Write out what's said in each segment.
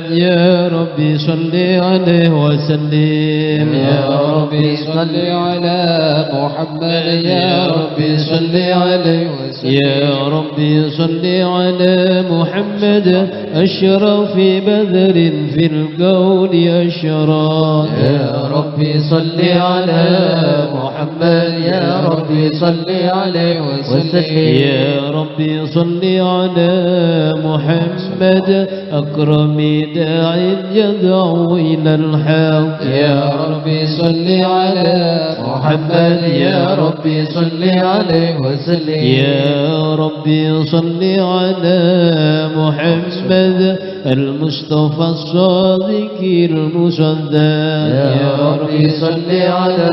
محمد يا ربي صل عليه وسلم يا ربي صل على محمد يا ربي صل عليه وسلم يا ربي صل على محمد أشرف بدر في القول أشرف يا ربي صل على محمد يا ربي صل عليه وسلم يا ربي صل على محمد أكرم داع يدعو إلى الحق يا ربي صل على محمد يا ربي صل عليه وسلم يا ربي صل على محمد المصطفى الصادق المصدق يا ربي صل على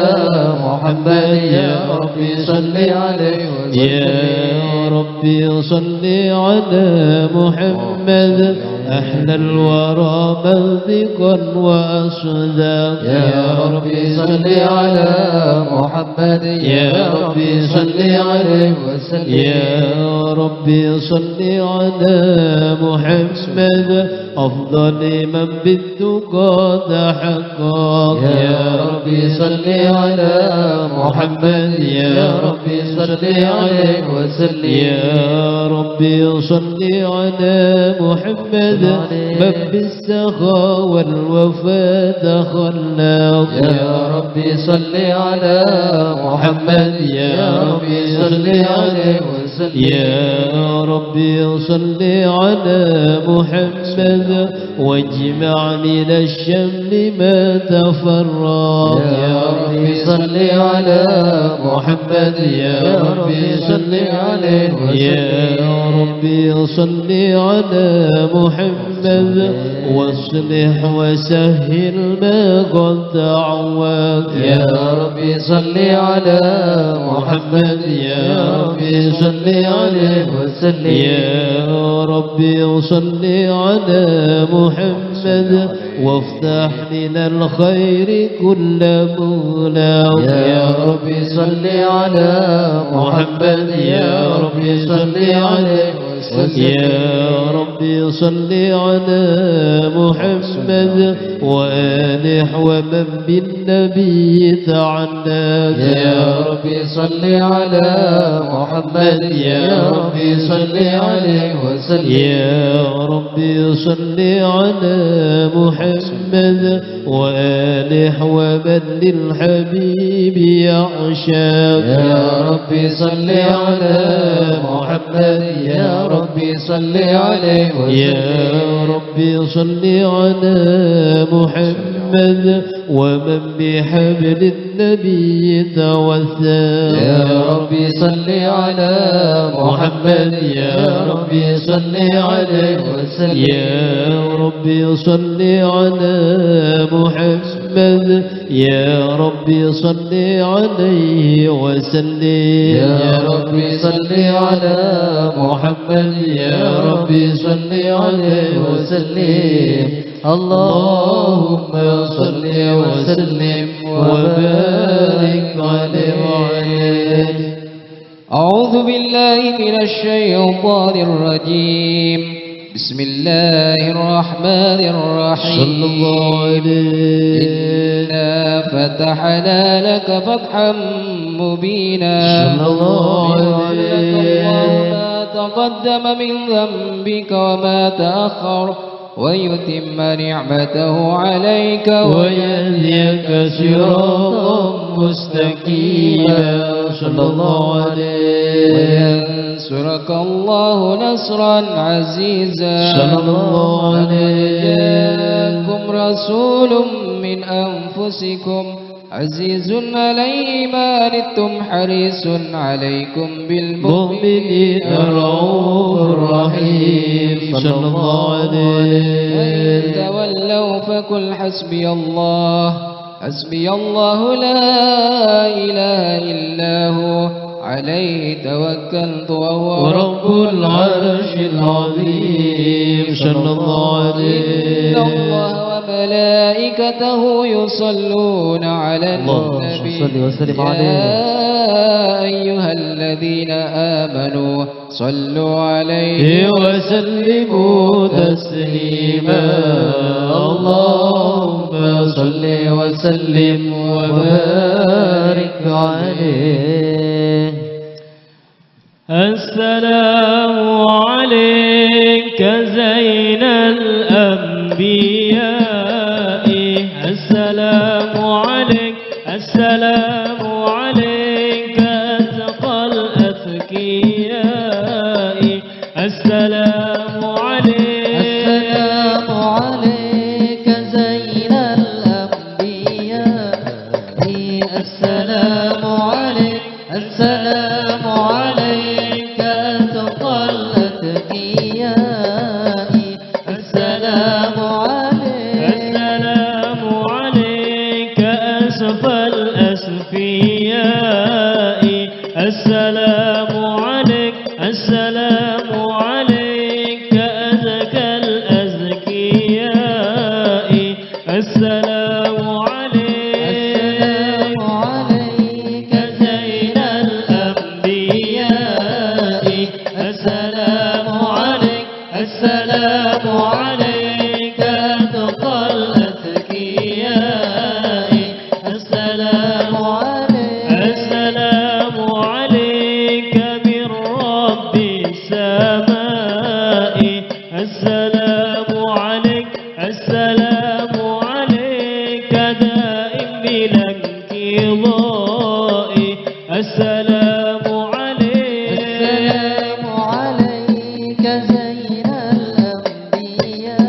محمد يا ربي صل عليه وسلم يا ربي صل على محمد أحلى الورى منطقا وأصداق يا ربي صل على محمد يا ربي صل عليه وسلم يا ربي صل على محمد أفضل من بالتقى تحقق يا ربي صل على محمد يا ربي صل عليه وسلم يا ربي صل على محمد من بالسخاء والوفاء تخلق يا ربي صل على محمد يا ربي صل عليه وسلم يا ربي صل على محمد واجمع من الشمل ما تفرق يا ربي صل على محمد يا ربي صل عليه وسلم يا ربي صل على محمد واصلح وسهل ما قد تعوق يا ربي صل على محمد يا ربي صل عليه وسلم يا ربي صل على محمد وافتح لنا الخير كل مغلاق يا ربي صل على محمد يا ربي صل عليه وسلم يا ربي صل على محمد وآله ومن بالنبي تعناك يا ربي صل على محمد يا ربي صل عليه وسلم يا ربي صل على محمد وآله ومن للحبيب يعشاك يا ربي صل على محمد يا ربي صل عليه وسلم يا ربي صل على محمد ومن بحبل النبي توسل يا ربي صل على محمد يا ربي صل عليه وسلم يا ربي صل على محمد يا ربي صل عليه وسلم يا ربي صل على محمد يا ربي صل عليه وسلم اللهم صل وسلم وبارك عليه وعليه. أعوذ بالله من الشيطان الرجيم بسم الله الرحمن الرحيم صلى الله عليه. إنا فتحنا لك فتحا مبينا صلى الله عليه. ما تقدم من ذنبك وما تأخر ويتم نعمته عليك ويهديك صراطا مستقيما صلى الله عليه. وينصرك الله نصرا عزيزا صلى الله عليه. جاءكم رسول من أنفسكم عزيز عليه ما عنتم حريص عليكم بالمؤمنين رؤوف رحيم صلى الله عليه. وإن تولوا فقل حسبي الله حسبي الله لا إله إلا هو عليه توكلت وهو رب العرش العظيم صلى الله عليه. إن الله وملائكته يصلون على النبي صل وسلم يا أيها الذين آمنوا صلوا عليه وسلموا تسليما اللهم صل وسلم وبارك عليه. السلام عليك زين الأنبياء السلام عليك السلام عليك أتقى الأتقياء السلام عليك زين الأنبياء السلام عليك السلام عليك أتقى الأتقياء السلام عليك أسفى الأسفياء السلام عليك السلام عليك أزكى الأزكياء السلام عليك زين الأنبياء السلام عليك السلام عليك أتقى الأتقياء السلام عليك من رب السماء السلام عليك السلام عليك دائم بلا انقضاء السلام عليك زين الأنبياء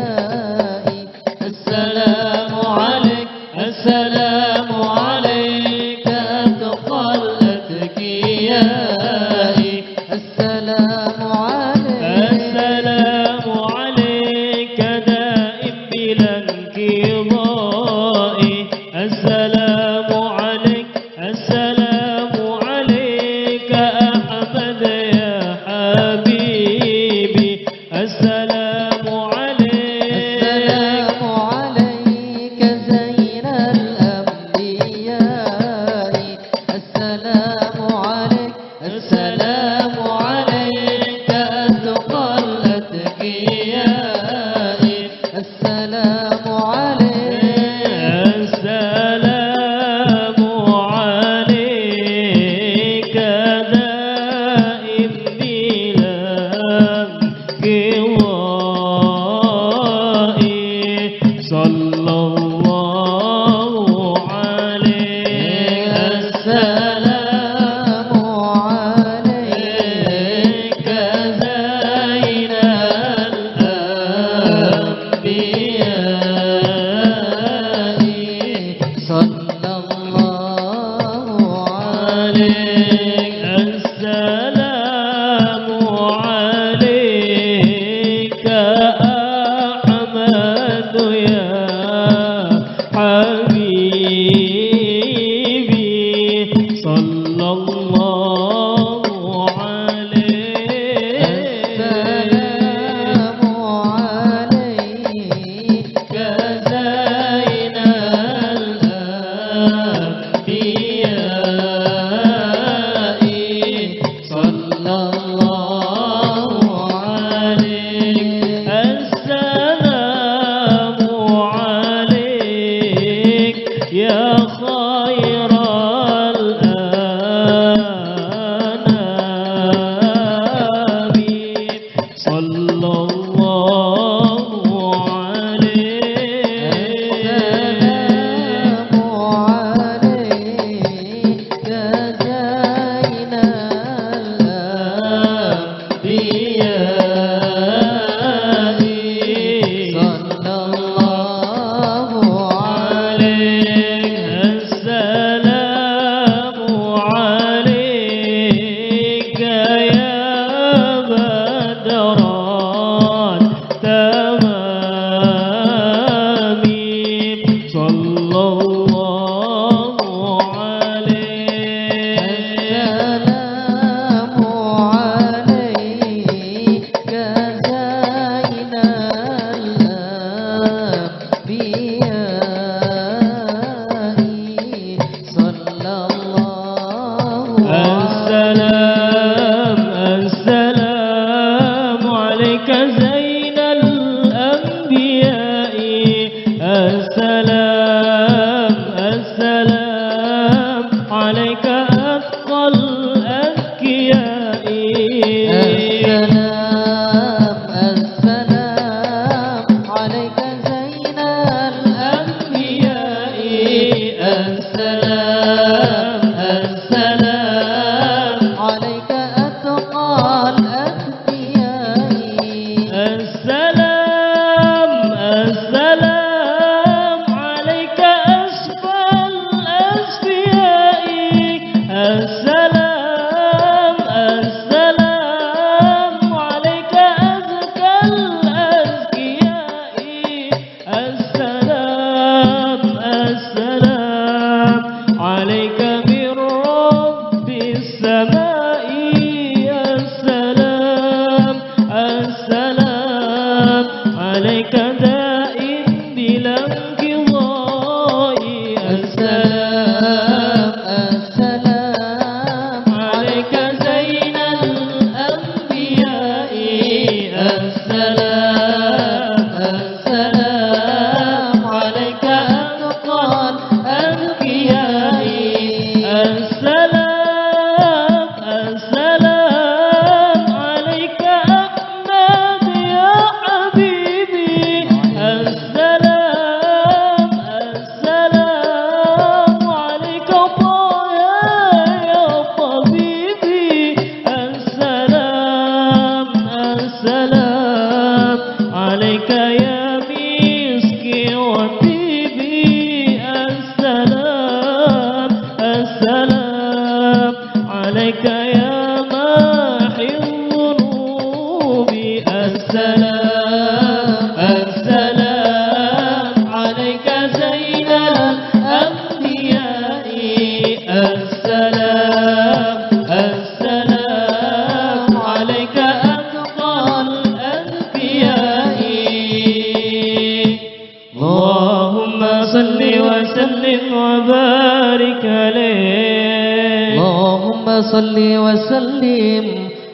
وسلم وبارك عليه. اللهم صل وسلم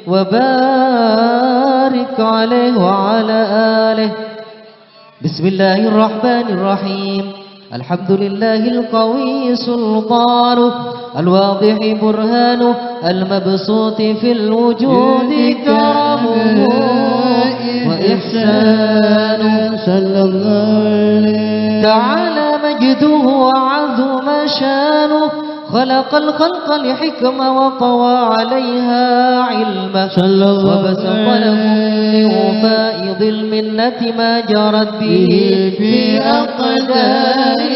وبارك عليه وعلى آله. بسم الله الرحمن الرحيم. الحمد لله القوي سلطانه، الواضح برهانه، المبسوط في الوجود كرمه وإحسانه. صلى الله عليه. تعالى مجده وعظم شانه، خلق الخلق لحكمة وطوى عليها علمه، وبسط لهم من فائض المنة ما جرت به في أقداره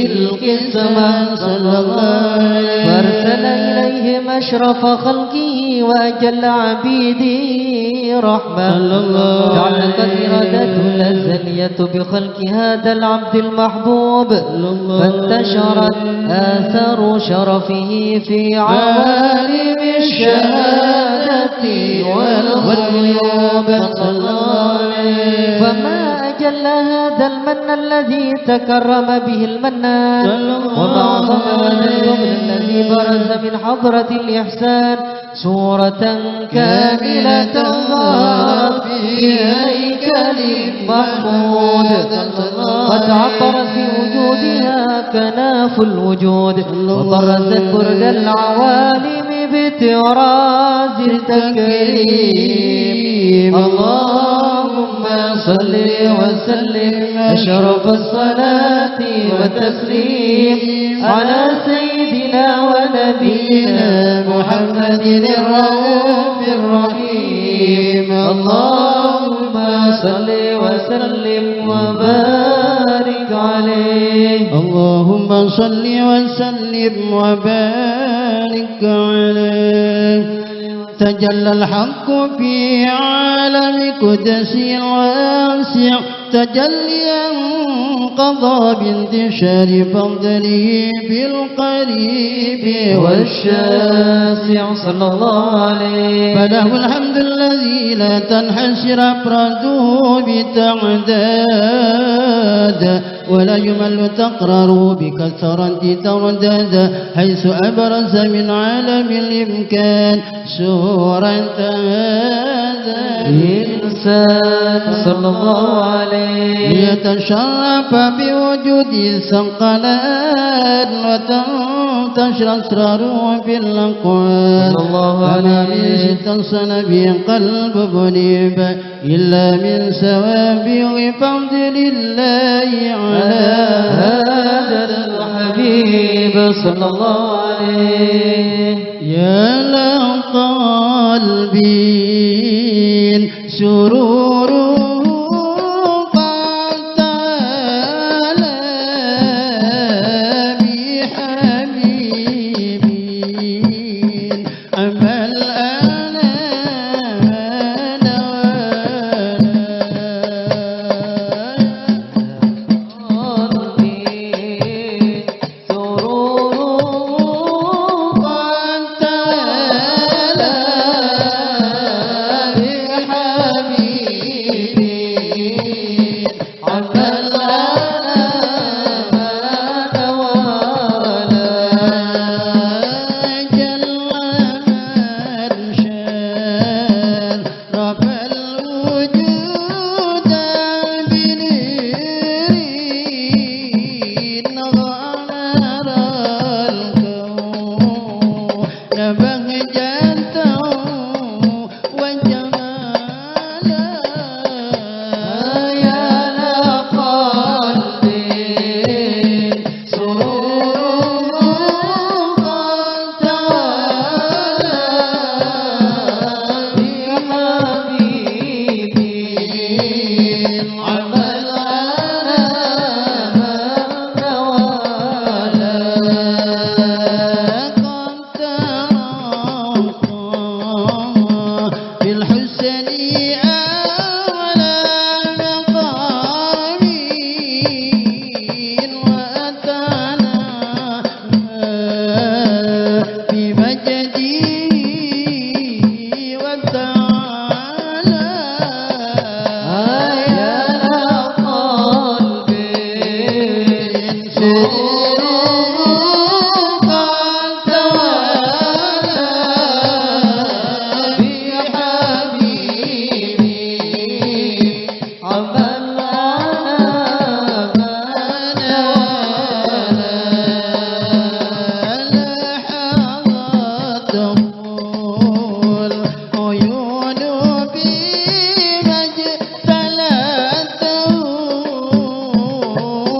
القسمة. فارسل إليهم أشرف خلقه وأجل عبيده رحمة. تعلقت إرادته الأزلية بخلق هذا العبد المحبوب، فانتشرت آثار شرفه في عوالم الشهادة والغيوب. فما أجل هذا المن الذي تكرم به المنان، وما أعظم هذا اليوم الذي برز من حضرة الإحسان سورة كاملة ظهرت في هيكل محمود، قد عطر في وجودها كناف الوجود، وطرزت برد العوالم بتراز التكريم. اللهم صل وسلم أشرف الصلاة والتسليم على سيدنا ونبينا محمد الرؤوف الرحيم. اللهم صل وسلم وبارك عليه. اللهم صل وسلم وبارك عليه. تجلى الحق في عالم قدسي واسع، تجليا قضى بانتشار فضله بالقريب والشاسع. صلى الله عليه. فله الحمد الذي لا تنحسر أفراده بتعداد، ولا يمل تقرر بكثرة تردد، حيث أبرز من عالم الإمكان سورة هذا الإنسان. صلى الله عليه. ليتشرف بوجود الثقلان، وتنتشر أسراره في الأقوال. فما من استنصن به قلب منيب إلا من سوابغ فضل الله على هذا الحبيب. صلى الله عليه. يا للقلبين سرور قد تعالى بحبيب أما الآن قلبي سرور قد تعالى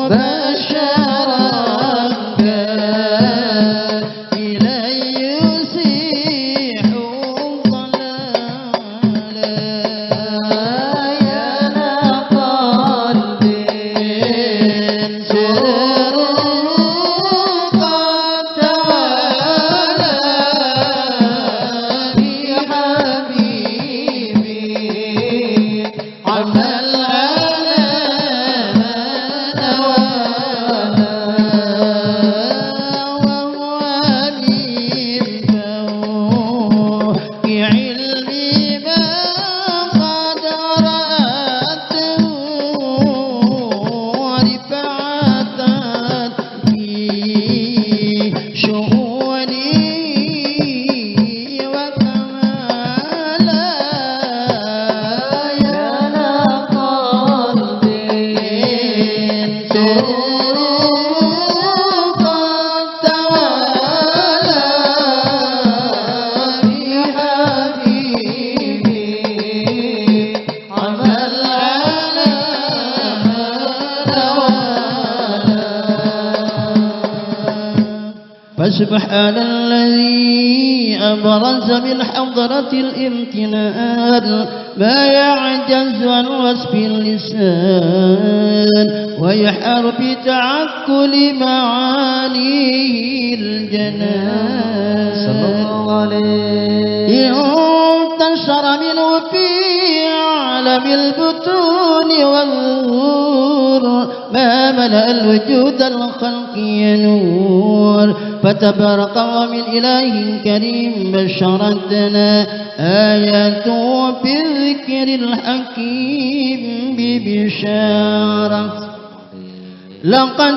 بشرك إلي يسيح ضلالا يا قلبي سر قد توالى بحبيبي عمى العالم نوالا وهو من فوق علمي ما قد رأته رفعة في شؤوني وكمالا يا قلبي سر قد توالى بحبيبي عمى العالم نوالا فسبحان الذي أبرز من حضرة الامتنان ما يعجز عن وصف اللسان ويحار بتعقل معانيه الجنان صلى الله عليه انتشر منه في عالم البطون والظهور ما ملأ الوجود الخلق ينور فتبارك ومن إله كريم بشرتنا آياته بالذكر الحكيم ببشارة لقد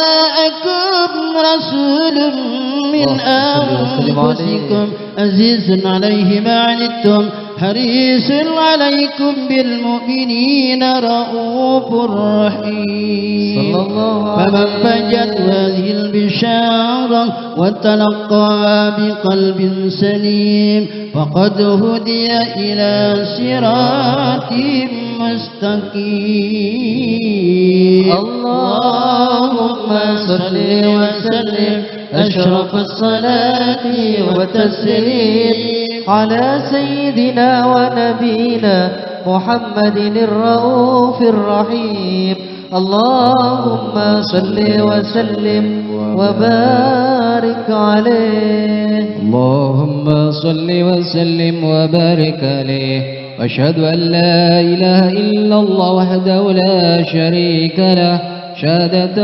جاءكم رسول من أنفسكم عزيز عليه ما عنتم حريص عليكم بالمؤمنين رؤوف رحيم فمن فجت هذه البشارة وتلقى بقلب سليم فقد هدي إلى صراط مستقيم اللهم صل وسلم أشرف الصلاة والتسليم على سيدنا ونبينا محمد الرؤوف الرحيم اللهم صل وسلم وبارك عليه اللهم صل وسلم وبارك عليه واشهد أن لا إله إلا الله وحده لا شريك له شهادة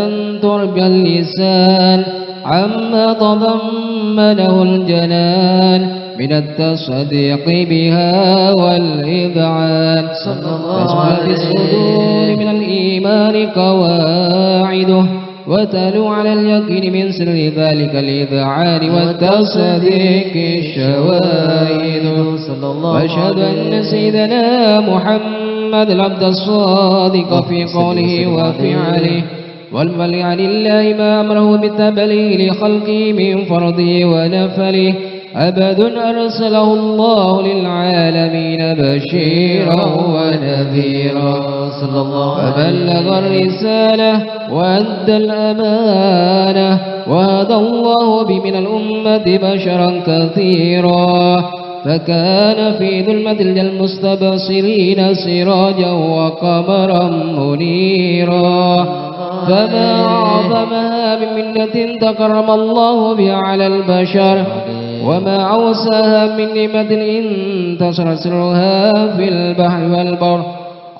ترجى اللسان عما تضمنه الجنان من التصديق بها والإذعان تسمع في الصدور من الإيمان قواعده وتلو على اليقين من سر ذلك الإذعان والتصديق الشواهد وأشهد أن سيدنا محمد العبد الصادق في قوله وفعله والملء عن الله ما أمره بالتبليغ لخلقه من فرضه ونفله أبد أرسله الله للعالمين بشيرا ونذيرا فبلغ الرسالة وأدى الأمانة وهدى الله به من الأمة بشرا كثيرا فكان في ظلمة المستبصرين سراجا وقمرا منيرا فما أعظمها من منة تكرم الله بها على البشر وما أوساها من نعمة انتصر سرها في البحر والبر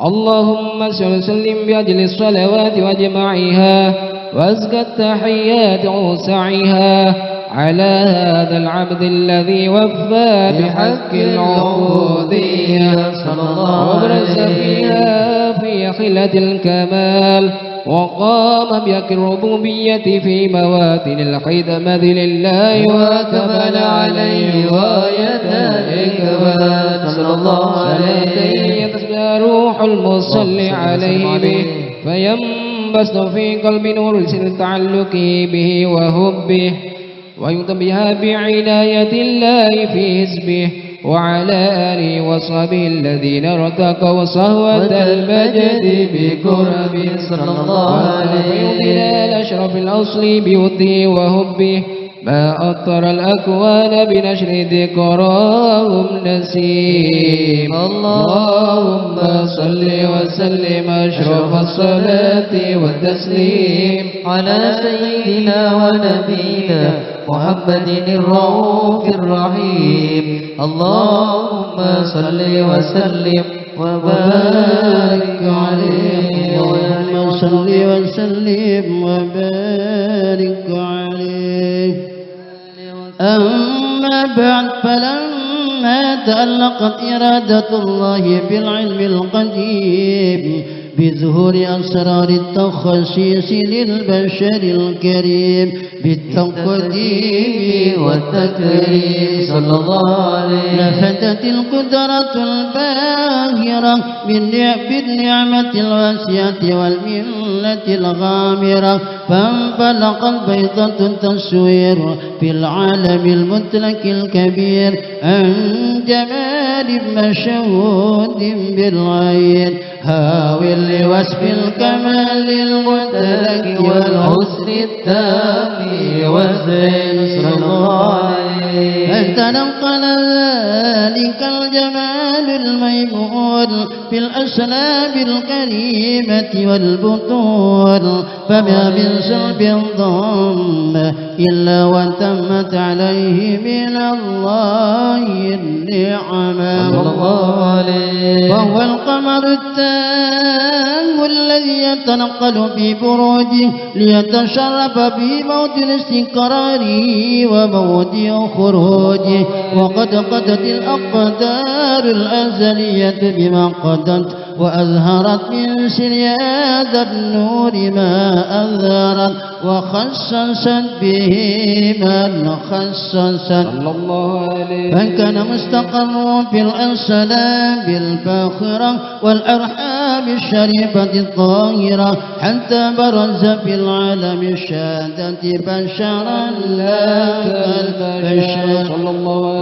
اللهم صل وسلم بأجل الصلوات وجمعها وأزكى التحيات وسعها على هذا العبد الذي وفى بحق العبودية وابرز فيها في خلة الكمال وقام بحق الربوبية في مواتن الخدمة لله وأكمل عليه غاية الإكمال صلى الله عليه يتسبح روح المصلي عليه به فينبسط في قلب نور التعلق به وحبه ويؤتى بها بعناية الله في حزبه وعلى آله وصحبه الذين ارتقوا صهوة المجد بكرم صلى الله عليه وسلم أشرف الأصل بوده وهبه ما أطر الأكوان بنشر ذكراهم نسيم اللهم صل وسلم أشرف الصلاة والتسليم على سيدنا ونبينا محمد الرؤوف الرحيم اللهم صل وسلم وبارك عليه اللهم صل وسلم وبارك عليه. أما بعد، فلما تعلقت إرادة الله بالعلم القديم بظهور أسرار التخصيص للبشر الكريم بالتقديم والتكريم صلى الله عليه، نفدت القدرة الباهرة بالنعمة الواسعة والمنة الغامرة، فانفلقت بيضة تصوير في العالم المدرك الكبير عن جمال مشهود بالعين هاو لوصف الكمال المدرك والحسن التام والزين صلى الله عليه، فتنقل ذلك الجمال الميمون في الأسلاب الكريمة والبطون، فما من صلب ضم إلا وتمت عليه من الله النعمة صلى الله عليه، وهو القمر التام الذي يتنقل ببروجه ليتشرف بموطن استقراره وموضع خروجه، وقد قضت الأقدار الأزلية بما قضت، وأظهرت من سرياد النور ما أظهرت، وخصصت به من خصصت صلى الله عليه، فكان مستقر في الأنسلاب الفاخرة والأرحام الشريفة الطاهرة، حتى برز في العالم الشهادة بشرا لا كالبشر،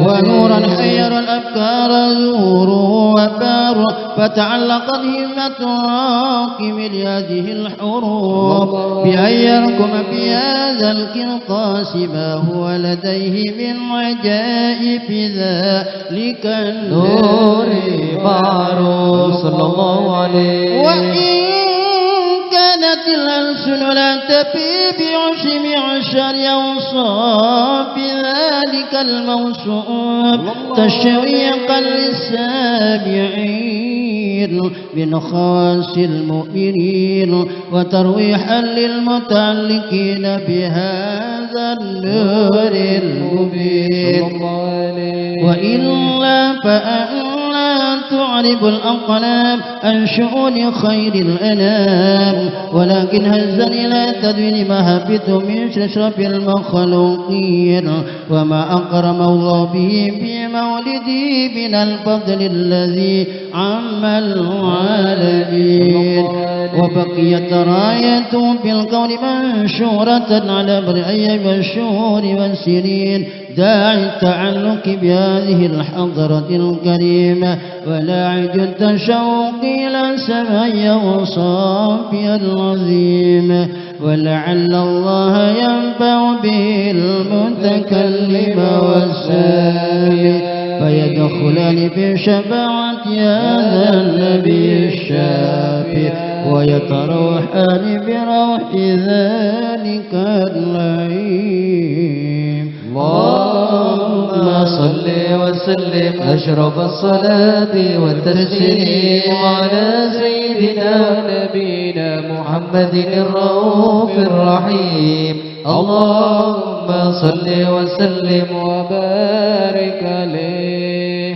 ونورا حير الأفكار ظهوره وبار، فتعلقت همة راكم لهذه الحروف بأن يركم في هذا القرطاس ما هو لديه من عجائب ذلك النور معروف صلى الله عليه، وإن كانت الألسن لا تفي بعشر معشر أوصاف ذلك الموصوف تشويقا للسامعين من خواص المؤمنين، وترويحا للمتعلقين بهذا النور المبين، وإلا فأنا تعرب الأقلام عن شؤون خير الأنام، ولكن هزا إلى تدوين ما هبت من شرف المخلوقين، وما أكرم الله به في مولده من الفضل الذي عم العالمين، وبقيت رايته في الكون منشورة على برعي الشهور والسنين، داعي التعلق بهذه الحضرة الكريمة، ولاعج التشوق إلى سماء وصافها العظيم، ولعل الله ينفع به المتكلم والسامع، فيدخلان في شفاعة هذا النبي الشافي، ويتروحان بروح ذلك اللعين. اللهم صل وسلم أشرف الصلاة والتسليم على سيدنا نبينا محمد الرؤوف الرحيم، اللهم صل وسلم وبارك عليه.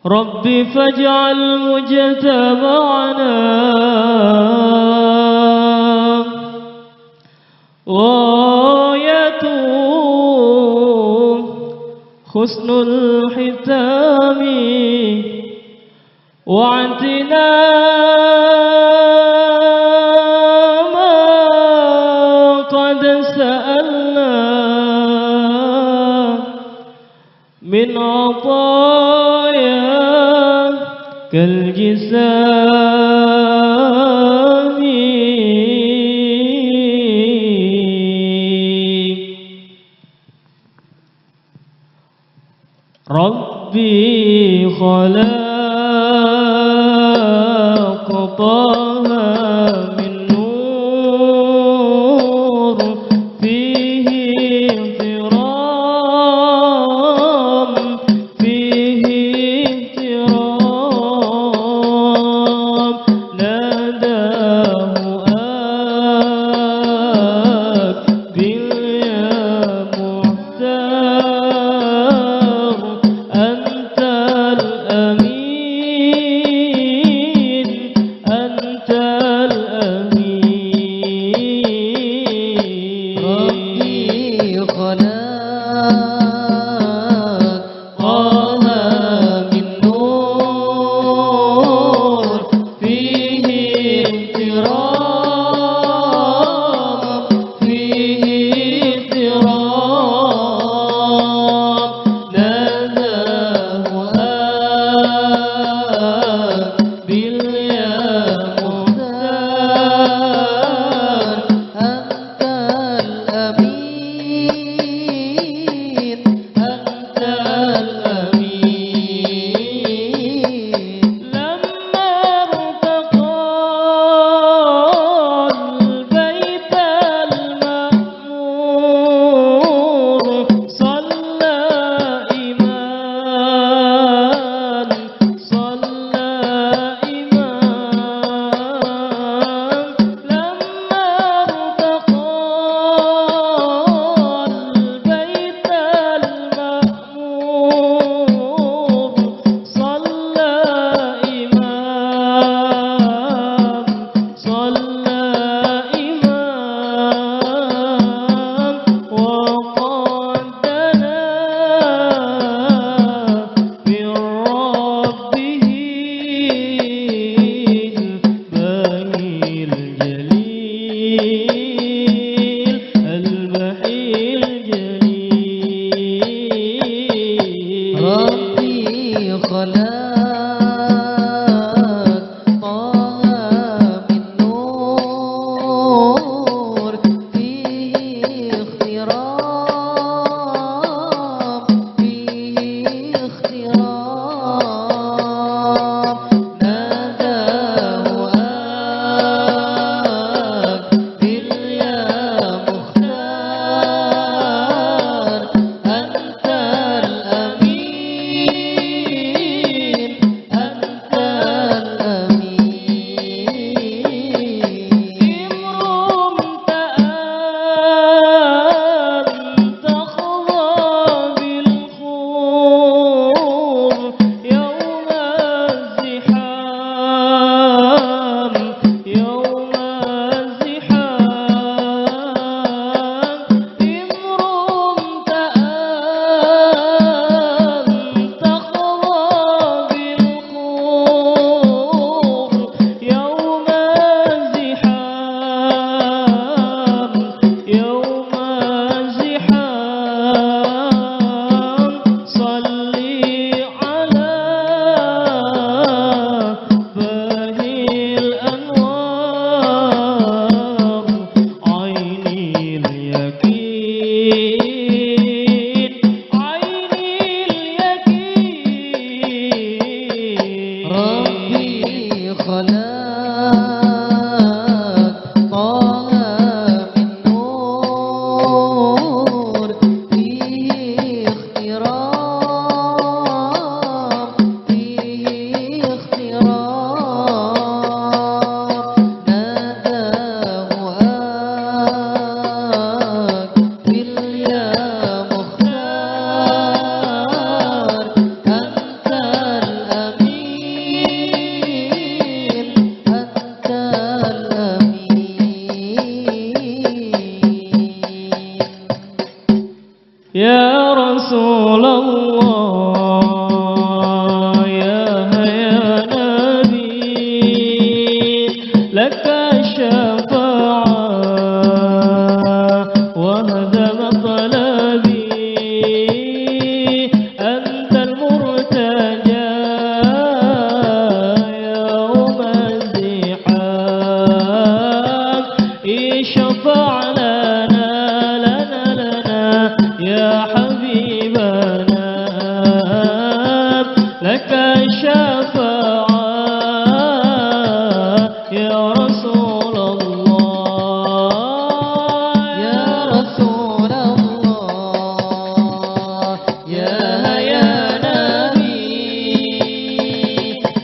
رب فاجعل مجتمعنا غايته حسن الختام، واعتنا ما قد سألنا من عطاياك الجسام ربي خلق طه من نور فيه احترام فيه احترام ناداه أقبل يا محتار أنت الأمين أنت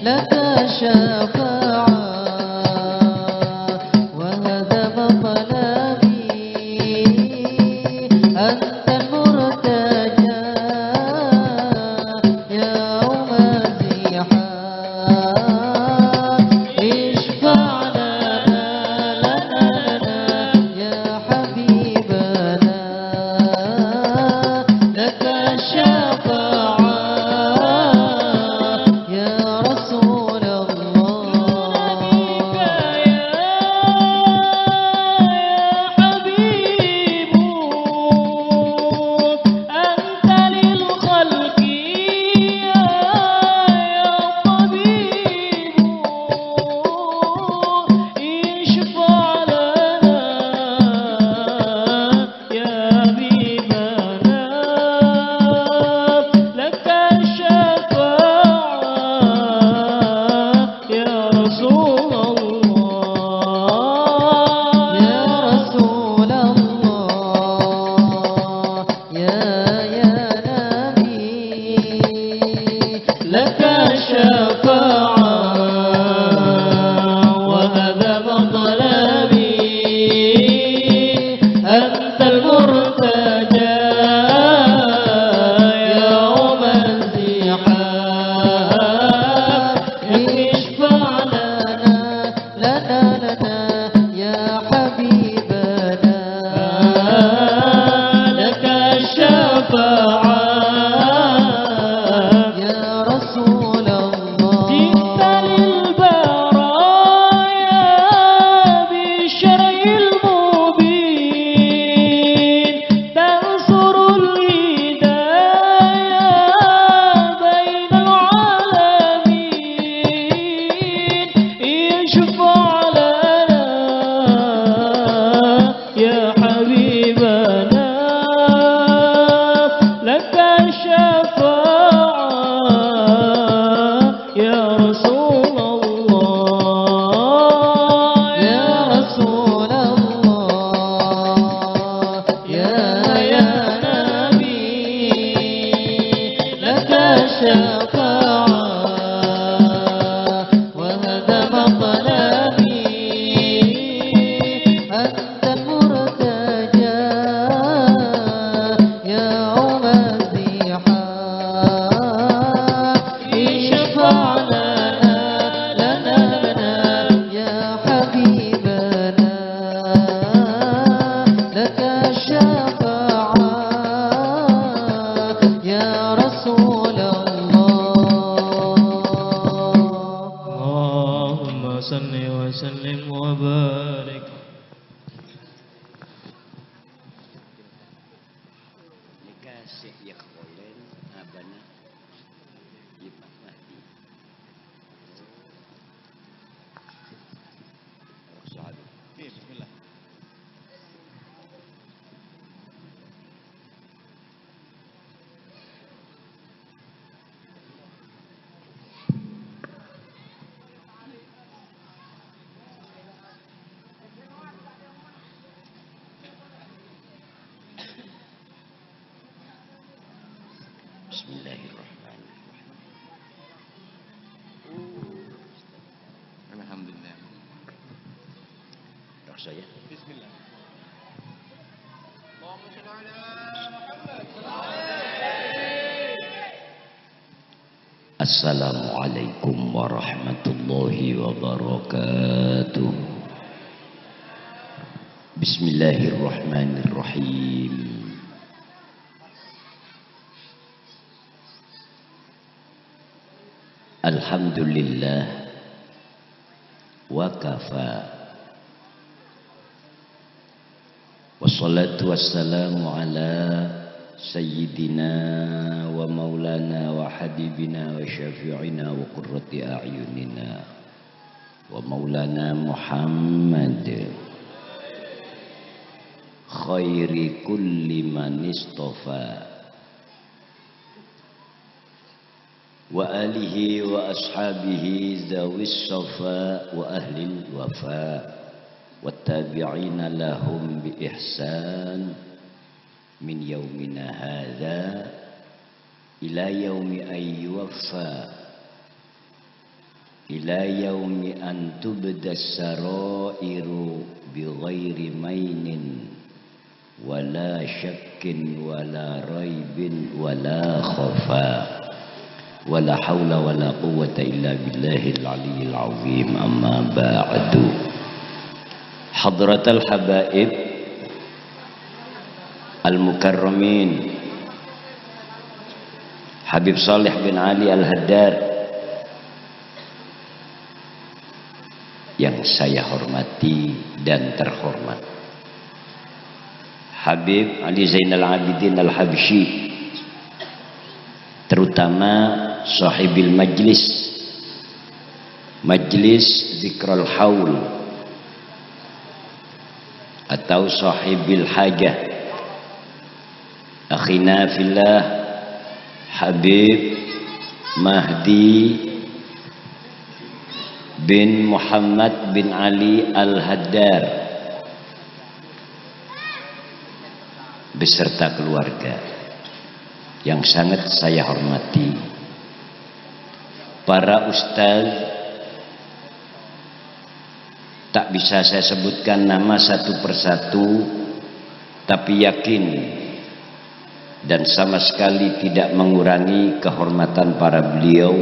لك الشفاعة وهذا مطلبي أنت المرتجى يوم الزحام اشفع لنا يا حبيبنا لك الشفاعة يا رسول الله حبيب أنت للخلق يا طبيب اشفع لنا يا حبيبنا لك الشفاعة يا رسول الله يا رسول الله يا نبي لك الشفاعة وهذا مطلبي أنت المرتجى يوم الزحام اشفع لنا يا حبيبنا لك الشفاعة يا رسول الله جئت للبرايا بالشرع المبين تنصر الهدايا بين العالمين اشفع لنا يا حبيبنا لك الشفاعة يا رسول الله يا رسول الله يا نبي لك الشفاعة وهذا مطلبي أنت المرتجى يوم الزحام اشفع لنا يا حبيبنا لك الشفاعة يا رسول الله اللهم صل وسلم وبارك Dikasih ya kebolen abana Imam Mahdi. Bismillah. Bismillahirrahmanirrahim. Alhamdulillah. Dok saya. Bismillah. Assalamualaikum warahmatullahi wabarakatuh. Bismillahirrahmanirrahim. Alhamdulillah wa kafa. Wassalatu wassalamu ala sayyidina wa maulana wa habibina wa syafi'ina wa qurrati a'yunina wa maulana Muhammad khairi kulli man istafa wa alihi wa ashabihi zawis safa wa ahlil wafa wattabi'ina lahum bi ihsan min yaumina hadza ila yaumi ay yuwaffa ila yaumi an tubdas sarairu bighairi mainin wala syakkin wala raibin wala khafa wala haula wala quwwata illa billahil aliyyil azim. Amma ba'du. Hadratal habaib al-mukarramin, Habib Saleh bin Ali Al-Haddar yang saya hormati dan terhormat, Habib Ali Zainal Abidin Al-Habsyi, terutama sahibil majlis, majlis zikrul haul atau sahibil hajah, akhina fillah Habib Mahdi bin Muhammad bin Ali Al-Haddar beserta keluarga yang sangat saya hormati, para ustaz, tak bisa saya sebutkan nama satu persatu, tapi yakin dan sama sekali tidak mengurangi kehormatan para beliau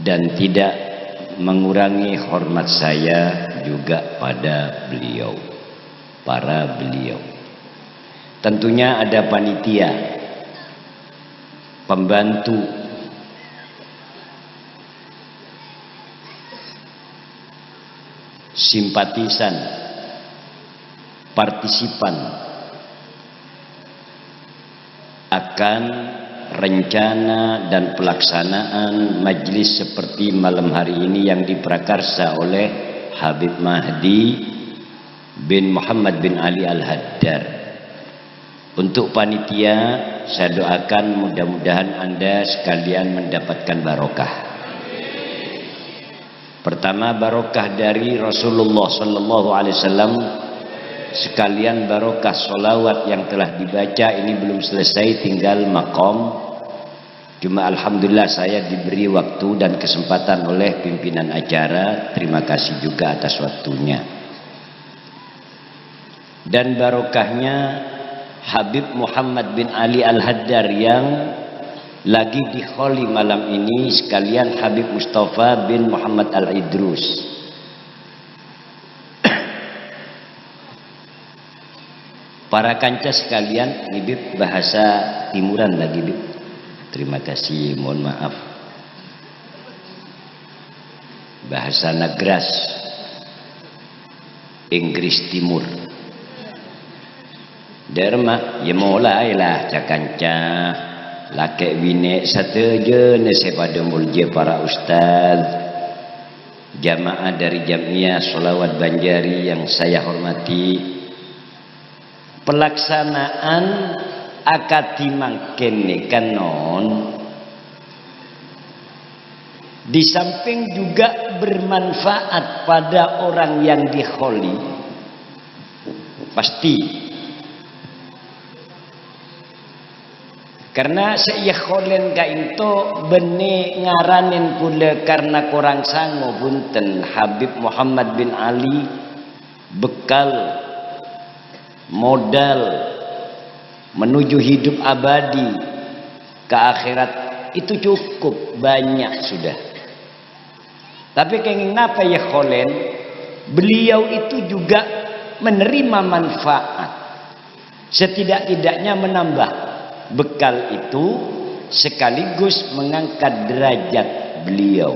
dan tidak mengurangi hormat saya juga pada beliau, para beliau. Tentunya ada panitia, pembantu, simpatisan, partisipan akan rencana dan pelaksanaan majlis seperti malam hari ini yang diprakarsa oleh Habib Mahdi bin Muhammad bin Ali Al-Haddar. Untuk panitia, saya doakan mudah-mudahan Anda sekalian mendapatkan barokah. Pertama, barokah dari Rasulullah Sallallahu Alaihi Wasallam, sekalian barokah solawat yang telah dibaca. Ini belum selesai, tinggal maqam. Cuma alhamdulillah saya diberi waktu dan kesempatan oleh pimpinan acara. Terima kasih juga atas waktunya. Dan barokahnya Habib Muhammad bin Ali Al-Haddar yang lagi di kholi malam ini, sekalian Habib Mustafa bin Muhammad Al-Idrus. Para kanca sekalian, ini Bib bahasa timuran lagi Bib. Terima kasih, mohon maaf. Bahasa Nagras, Inggris Timur. Derma, ya mulailah cakanca, laki bini satu je nasi pada mulja para ustaz, jamaah dari Jamiah Sholawat Banjari yang saya hormati. Pelaksanaan akadimang kene kanon di samping juga bermanfaat pada orang yang dikholi, pasti. Karena saya kholen ka itu bene ngaranin pula karena kurang sanggup punten Habib Muhammad bin Ali bekal modal menuju hidup abadi ke akhirat itu cukup banyak sudah. Tapi kenapa ya kholen, beliau itu juga menerima manfaat, setidak-tidaknya menambah bekal itu sekaligus mengangkat derajat beliau.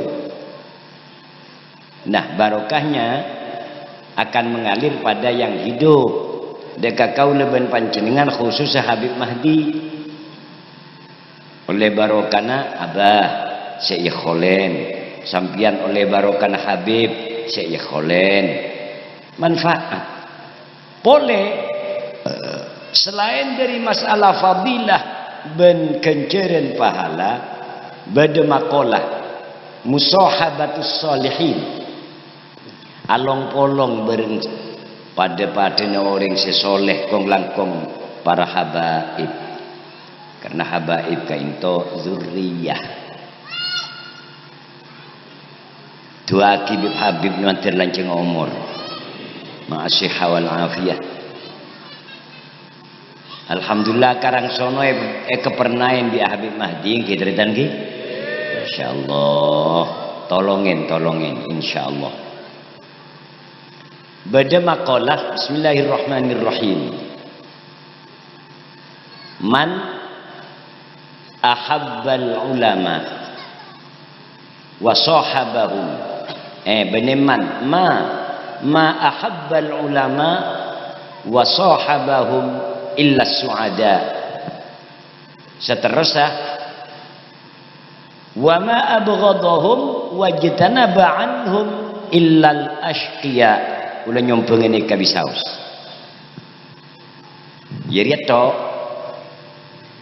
Nah, barokahnya akan mengalir pada yang hidup. Deka kau leben panjenengan khusus Habib Mahdi. Oleh barokana abah seikholen, sampian oleh barokana Habib seikholen. Manfaat. Boleh selain dari masalah fadilah ben kenceren pahala, bade makolah musahabatus salihin, along polong bereng pada orang sesoleh kong langkong para habaib, karena habaib kainto zurriyah. doa Habib Habib nanti lanceng umur ma'asyiha wal afiyah. Alhamdulillah karang sono kepernain di Habib Mahdi kidritan ki insyaallah tolongin insyaallah. Bada maqalah bismillahirrahmanirrahim. Man ahabbal ulama wa sahabahum beneman ma ahabbal ulama wa sahabahum illa su'ada. Seterusnya wa ma abghadahum wajtanaba anhum illal ashqiya. Ulah nyompeng ini kabisaus jadi to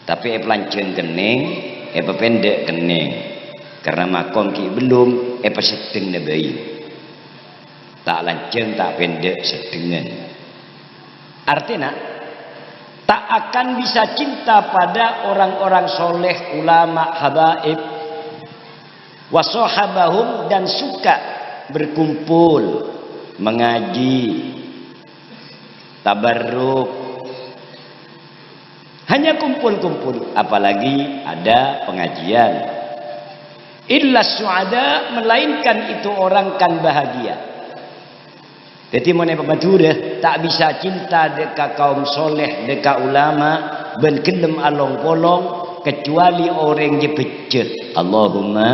tapi pelanceng kening pendek kening karena makom ki belum sedeng nabai tak lanceng tak pendek sedengan. Artinya tak akan bisa cinta pada orang-orang soleh ulama habaib wasohabahum dan suka berkumpul mengaji tabarruk hanya kumpul-kumpul apalagi ada pengajian illa su'ada melainkan itu orang kan bahagia. Jadi mana pemature tak bisa cinta deka kaum soleh deka ulama ben kelem along polong kecuali orang je becet. Allahumma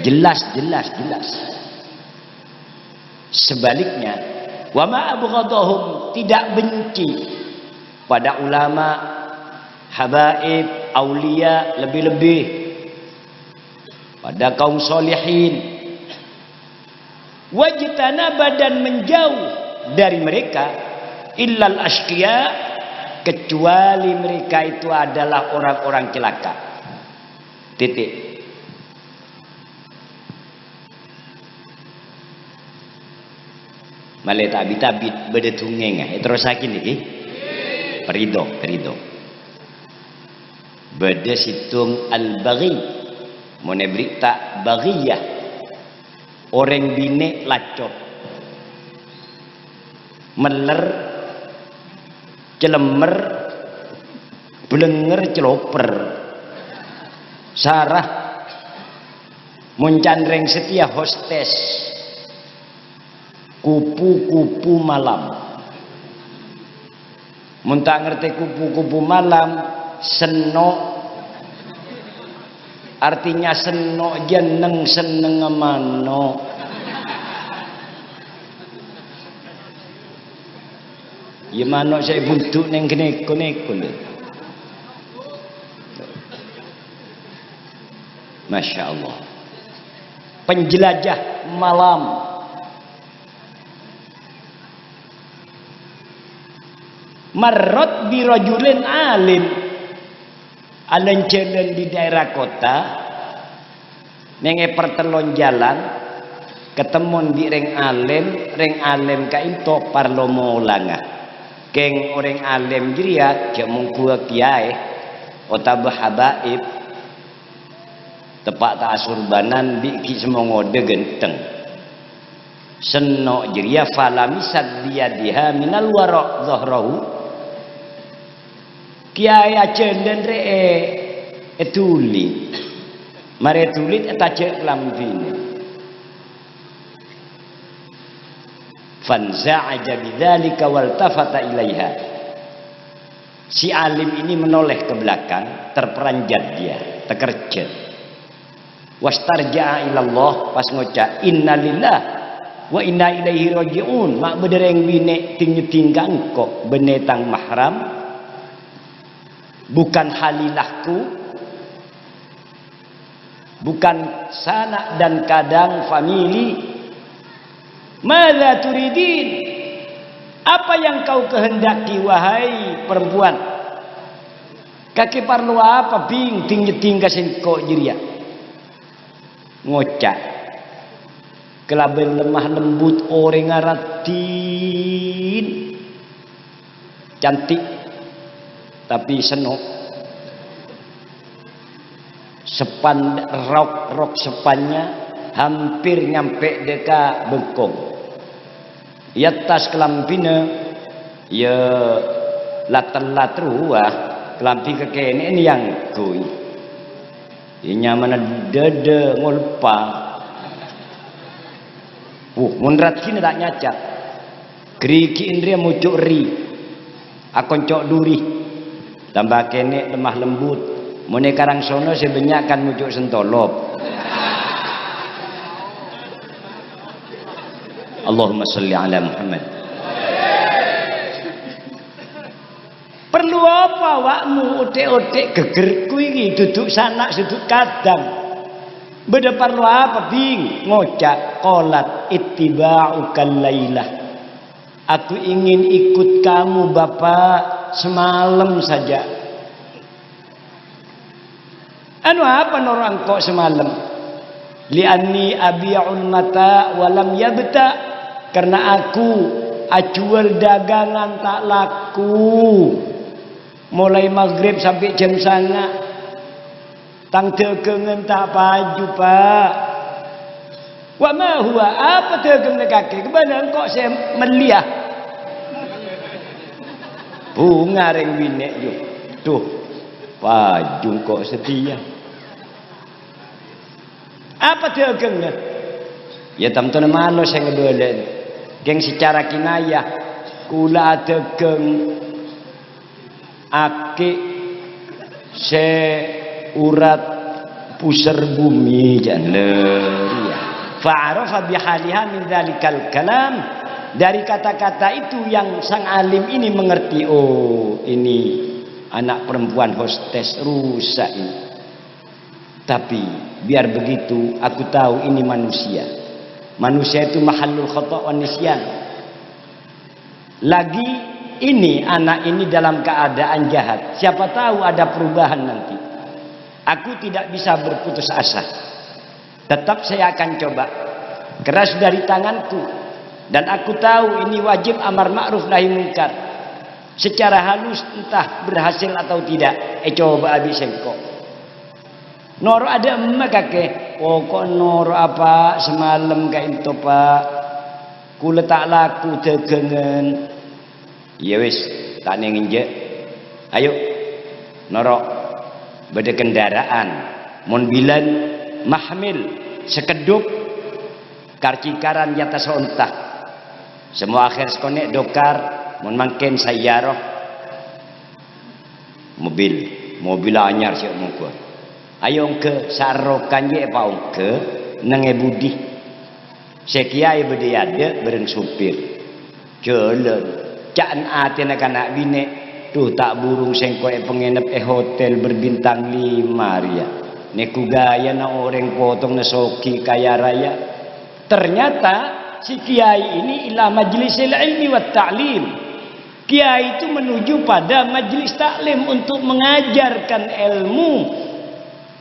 jelas. Sebaliknya wa ma abghadahum tidak benci pada ulama habaib aulia lebih-lebih pada kaum solihin wajtanaba dan menjauh dari mereka illal ashqiya kecuali mereka itu adalah orang-orang celaka. Titik. Malai tabit bedetungeng terus sakin iki perido bede situng al-baghi mone berita baghiyah orang bine lacot meler celemer blenger celoper sarah muncandreng setia hostes kupu-kupu malam. Muntah ngerti kupu-kupu malam seno artinya seno jeneng seneng mano ya mano saya buntuk neng neko-neko Masya Allah penjelajah malam marrot birojulin alim alencelen di daerah kota nenge pertelon jalan ketemun di reng alim kainto parlo maulanga keng orang alim jiria jamung gua kiai otabah habaib tepak ta asurbanan biki semongode genteng seno jiria falamisat biadiha minal warok zahrahu kiai acen dan tulit mare tulit eta cek lambine fanza'aja bidzalika waltafata ilaiha si alim ini menoleh ke belakang terperanjat dia terkerjet wastarja'a ilallah pas ngocak innalillah wa inna ilaihi raji'un mak bedereng bine tinggal kok benetang mahram bukan halilahku bukan sanak dan kadang famili madza turidin apa yang kau kehendaki wahai perempuan kaki parlo apa bing tinggal sengko jiria ngocak kelaben lemah lembut orang ngaratin cantik tapi senok sepan rok sepannya hampir nyampe deka Bengkong. Ya tas kelampina ya latru kelampi kekene ini yang kui. Inya mana dede ngolpa. Munrat kini tak nyacak. Geriki indria mucuk ri. Akon cok duri. Tambah kene lemah lembut. Mune karang sono sebenyak kan mucuk sentolop. Allahumma salli ala Muhammad. Perlu apa awakmu otek-otek gegerku iki duduk sanak sudut kadang. Beda perlu apa bing ngocak qolat ittiba'ukal lailah. Aku ingin ikut kamu Bapak semalam saja. Anu apa orang kok semalam? Li'anni abi'ul mata walam yabta. Karena aku ajual dagangan tak laku. Mulai maghrib sampai jam sana. Tang dagangan tak paju Pak. Wa ma huwa apa dagangan kaki? Kemana kok saya meliah? Bunga ring binek yo. Tuh. Paju kok setia. Apa dagangan? Ya tamtone malo saya ngedolen. Geng secara kinayah kula dagang ake se urat pusar bumi janler. Fa'arafa bihaliha min dzalikal kalam. Dari kata-kata itu yang sang alim ini mengerti, oh ini anak perempuan hostes rusak ini. Tapi biar begitu aku tahu ini manusia. Manusia itu mahallul khata' wan nisyan. Lagi ini anak ini dalam keadaan jahat. Siapa tahu ada perubahan nanti. Aku tidak bisa berputus asa. Tetap saya akan coba. Keras dari tanganku. Dan aku tahu ini wajib amar ma'ruf nahi munkar. Secara halus entah berhasil atau tidak. Coba habis engkau. Noro ada emak kakek. Oh kok noro apa semalam kayak itu Pak. Ku letak laku dagangan. Ya wis tak nenginjek. Ayo noro beda kendaraan. Mon bilan mahmil sekedup karcikaran di atas ontah. Semua akhir sekonek dokar mon mangken sayyarah. Mobil anyar siap mungkuan. Ayo ke sarokan je paung ke nenge budi sekiai bede ada bereng supir jalan caan aten anak bine tuh tak burung sengkoe pengenep hotel berbintang 5 ria neku gaya na orang potong na soki kaya raya. Ternyata si kiai ini ila majlisil ilmi wat ta'lim. Kiai itu menuju pada majlis taklim untuk mengajarkan ilmu.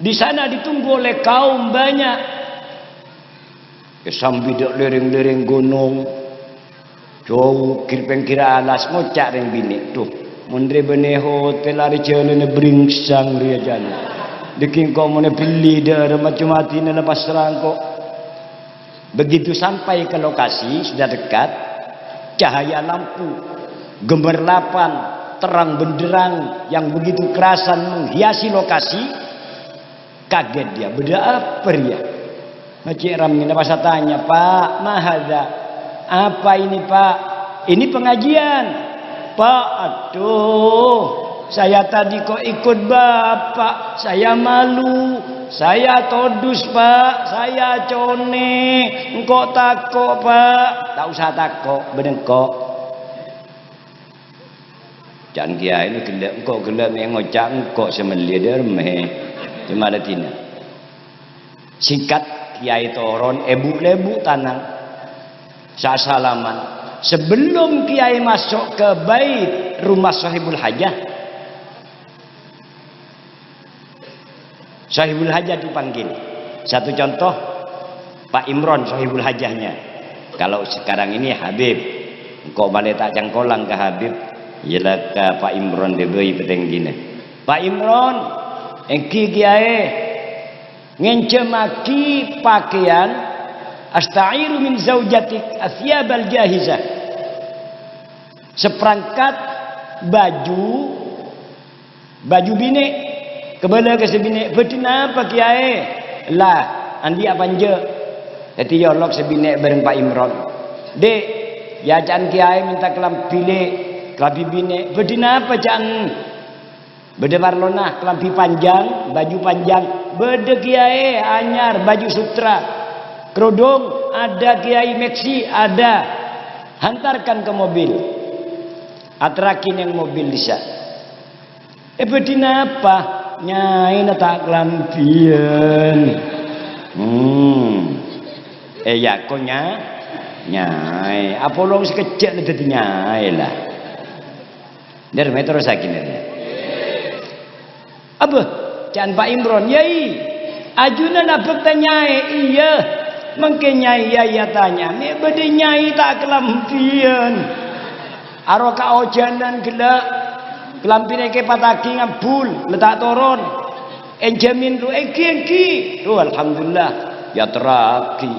Di sana ditunggu oleh kaum banyak. Sambil dok lereng-lereng gunung, jauh kira alas ngocak ring bini tuh. Mundre bene hotel ari jalan beringsang dia jalan. Deking kau mana pilih dah macam-macam na lepas serangkok. Begitu sampai ke lokasi sudah dekat, cahaya lampu gemerlapan, terang benderang yang begitu kerasan menghiasi lokasi. Kaget dia, beda apa ya? Macik Ramina pas tanya, Pak, mahadha, apa ini Pak? Ini pengajian. Pak, aduh, saya tadi kok ikut Bapak, saya malu, saya todus Pak, saya cone, engkau takut Pak, tak usah takut, bedengkok. Jangan kia ini gelap, engkau gelap yang ngocak engkau semelia dermeh. Cuma ada tina. Singkat kiai toron ebu-lebu tanah. Salaman. Sebelum kiai masuk ke bait rumah sahibul hajah. Sahibul hajah dipanggil. Satu contoh Pak Imron sahibul hajahnya. Kalau sekarang ini Habib. Engkau balik tak cangkolang ke Habib. Ialah ke Pak Imron debei peteng gini. Pak Imron engki kiai ngencemaki pakaian, asta'iru min zaujatik athiyabal jahizah, seperangkat baju bini kebala ke sebini betina apa kiai lah andi apa je jadi yolok sebini bareng Pak Imron dek ya jangan kiai minta kelampi bini betina apa jangan bede barlona kelampi panjang baju panjang bede kiai anyar baju sutra kerudung ada kiai Meksi ada hantarkan ke mobil atrakin yang mobil bisa betina apa nyai na tak kelampian ya kok nyai apa long sekecil itu nyai lah dari metro sakin apa jangan Pak Imron yai ajunan apa nyai iya mungkin nyai ya tanya me bede nyai tak kelampian aroka ojanan gelak kelampine ke pataki ngabul letak toron enjamin lu engki tuh alhamdulillah ya teraki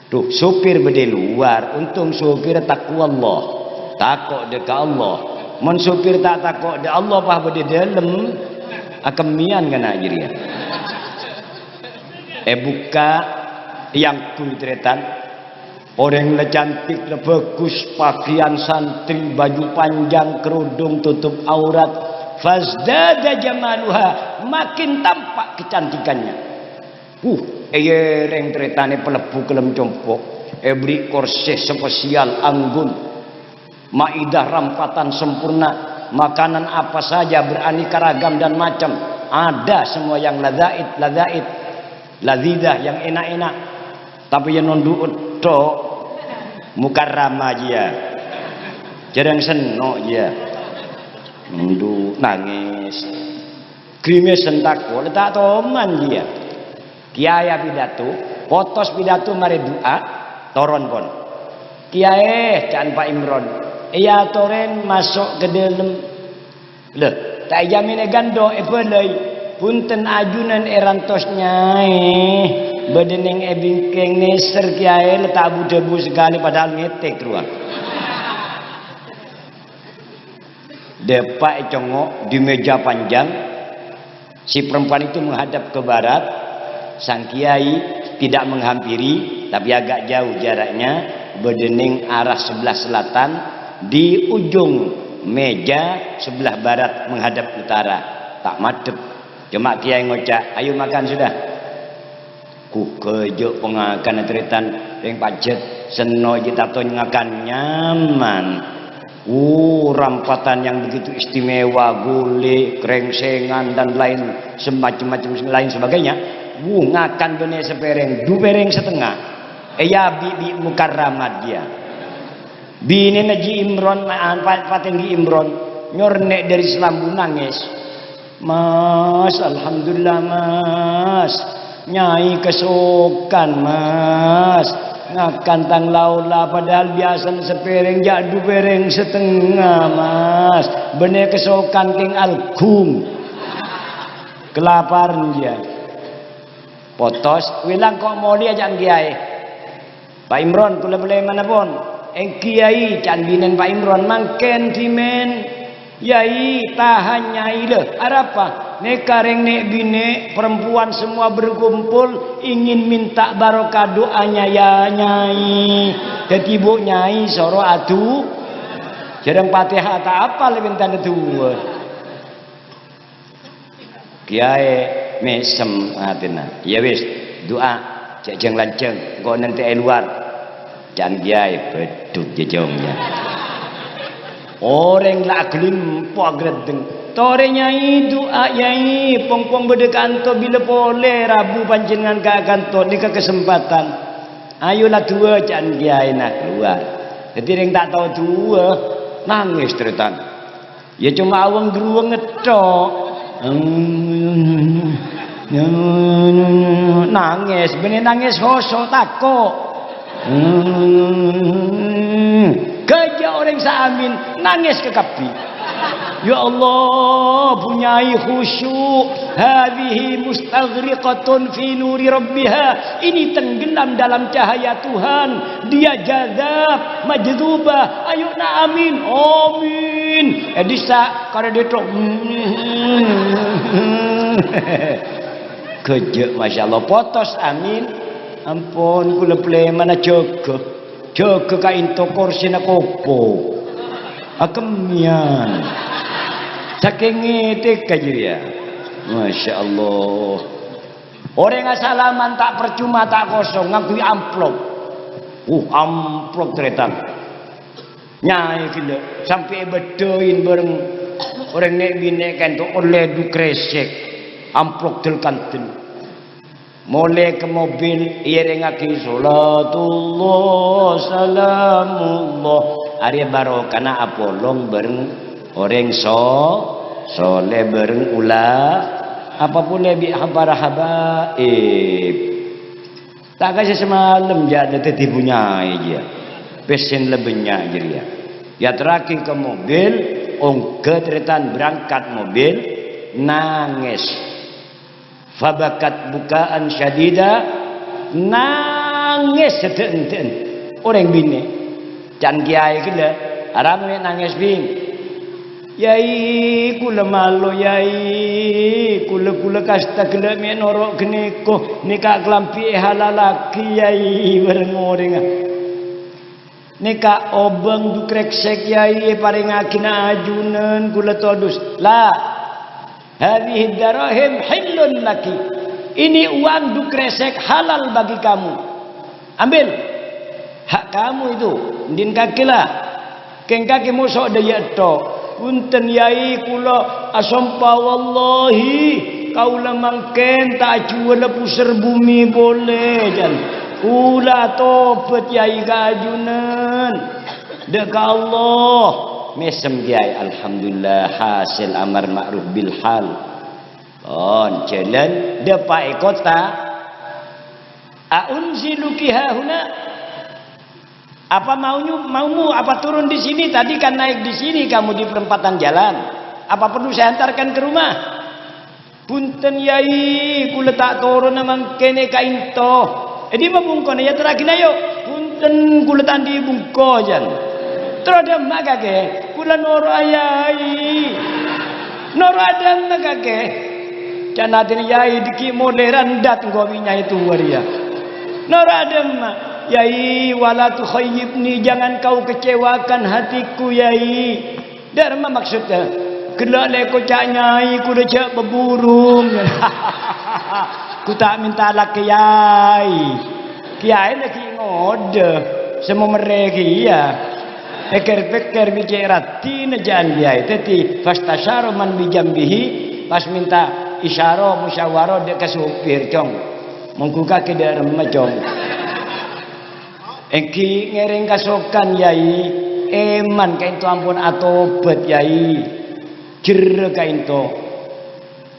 tuh supir bede luar untung supir takwa Allah takut dekat Allah mun supir tak takut de Allah pah bede dalam akemian kena jiria buka yang kulitretan orang le cantik le bagus pakaian santri baju panjang kerudung tutup aurat fazdada jamaluha makin tampak kecantikannya reng tretane pelebu kelem compok beri korses spesial anggun maidah rampatan sempurna makanan apa saja beraneka ragam dan macam ada semua yang lazidah yang enak-enak tapi yang nonduut tok mukarramah dia jarang senok dia nundu nangis krimis sentako letak toman dia kiai pidato potos pidato mari doa toron pon kiai jangan Pak Imron iya toren masuk ke dalam leh tak jamin gando pelai punten ajunan erantos nyai bedeneng bingkeng neser kiai letak debu sekali padahal ngetek ruang depak congok di meja panjang si perempuan itu menghadap ke barat sang kiai tidak menghampiri tapi agak jauh jaraknya bedeneng arah sebelah selatan di ujung meja sebelah barat menghadap utara tak madep cuma kiai ngocak ayo makan sudah ku kejuk pengakan tretan yang pajet seno kita ngakan nyaman rampatan yang begitu istimewa gulai krengsengan dan lain semacam lain sebagainya ngakan benih sepereng 2 pereng setengah ya bibi mukarramat dia bini Naji Imron Patinggi Imron nyornek dari Selambu nangis mas alhamdulillah mas nyai kesukan mas ngakan tang laula padahal biasa sepereng jadu pereng setengah mas bener kesukan king alkum kelaparan dia potos wilang kok mau dia jangan kiai Pak Imron kula boleh mana pun kiai can binen Pak Imron mangken dimen yai tahan nyai le apa nekareng nek bine perempuan semua berkumpul ingin minta barokah doanya ya nyai jadi bu nyai soro adu jarang Fatihah tak apa lebih tanda tua kiai mesem hatina ya wis doa jeng lanceng kok nanti luar jangan kiai beduk jejongnya orang lah gelim pagredeng tore nyai doa nyai pong berdekanto bila boleh Rabu panjenengan ka kanto di kesempatan ayolah dua jangan kiai nak keluar jadi yang tak tahu dua nangis terutan ya cuma awang geruang ngetok nangis bener nangis hosok takok kerja orang saamin nangis ke kapi Ya Allah, punyai khusyuk. Hadhihi mustaghriqatun fi nuri rabbiha. Ini tenggelam dalam cahaya Tuhan. Dia jazab, majdubah. Ayo na amin. Amin. Edisa kada detok. Kejek masyaallah. Potos amin. Ampun kula play mana jaga. Jaga ka into kursi nak opo. Akemian. Saking ngetik aja dia. Masya Allah. Orang salaman tak percuma tak kosong. Ngakui amplop. Amplop teretan. Nyai gila. Sampai bedoin bareng. Orang nek binekan tu oleh du kresek. Amplop telkanten. Mulai ke mobil. Ia ngaki salatullah salamullah. Arya barokana apolong bareng. Orang soleh bareng ulah apapun lebih habaib tak kasih semalam jadi tetipunya aja pesen lebihnya aja dia ya terakhir ke mobil ketretan berangkat mobil nangis fabakat bukaan syadida nangis sedenten orang bini can kiai gila aramnya nangis bing Yai kula malo yai kula kasta kula me norok geneko nika klampi halalaki yai bareng orang nika obeng du kreksek yai paring akina ajunan kula todus la hadhihi darahim hillun laki ini uang du kresek halal bagi kamu ambil hak kamu itu ndin kakilah keng kaki musok daya tok punten yai kula asompa wallahi kaula mangken tak jual pusar bumi boleh dan kula tobat yai kajunan deka Allah mesem yai alhamdulillah hasil amar ma'ruf bil hal jalan depai kota aunziluki hahuna apa maumu apa turun di sini tadi kan naik di sini kamu di perempatan jalan apa perlu saya antarkan ke rumah punten yai kula tak turun namang kene ka into di mabungkon ya terakhir ayo punten kula tandi bungko jan terada magake kula noro ayai noro ada magake janatin yai diki moderan dat gominya itu waria noro ada Yai wala tukhayyibni jangan kau kecewakan hatiku yai. Dharma maksudnya gelak leko cak nyai ku dah cak berburung. Ku tak minta laki yai. Kiai lagi ngode semua mereka ya. Pikir-pikir bicarati najan biai teti fastasyaru man bijambihi pas minta isyarah musyawarah dia ke supir cong. Mengku kaki dia remacong. Eki ngereng kasokan yai eman kain tu ampun atobat yai jer kain tu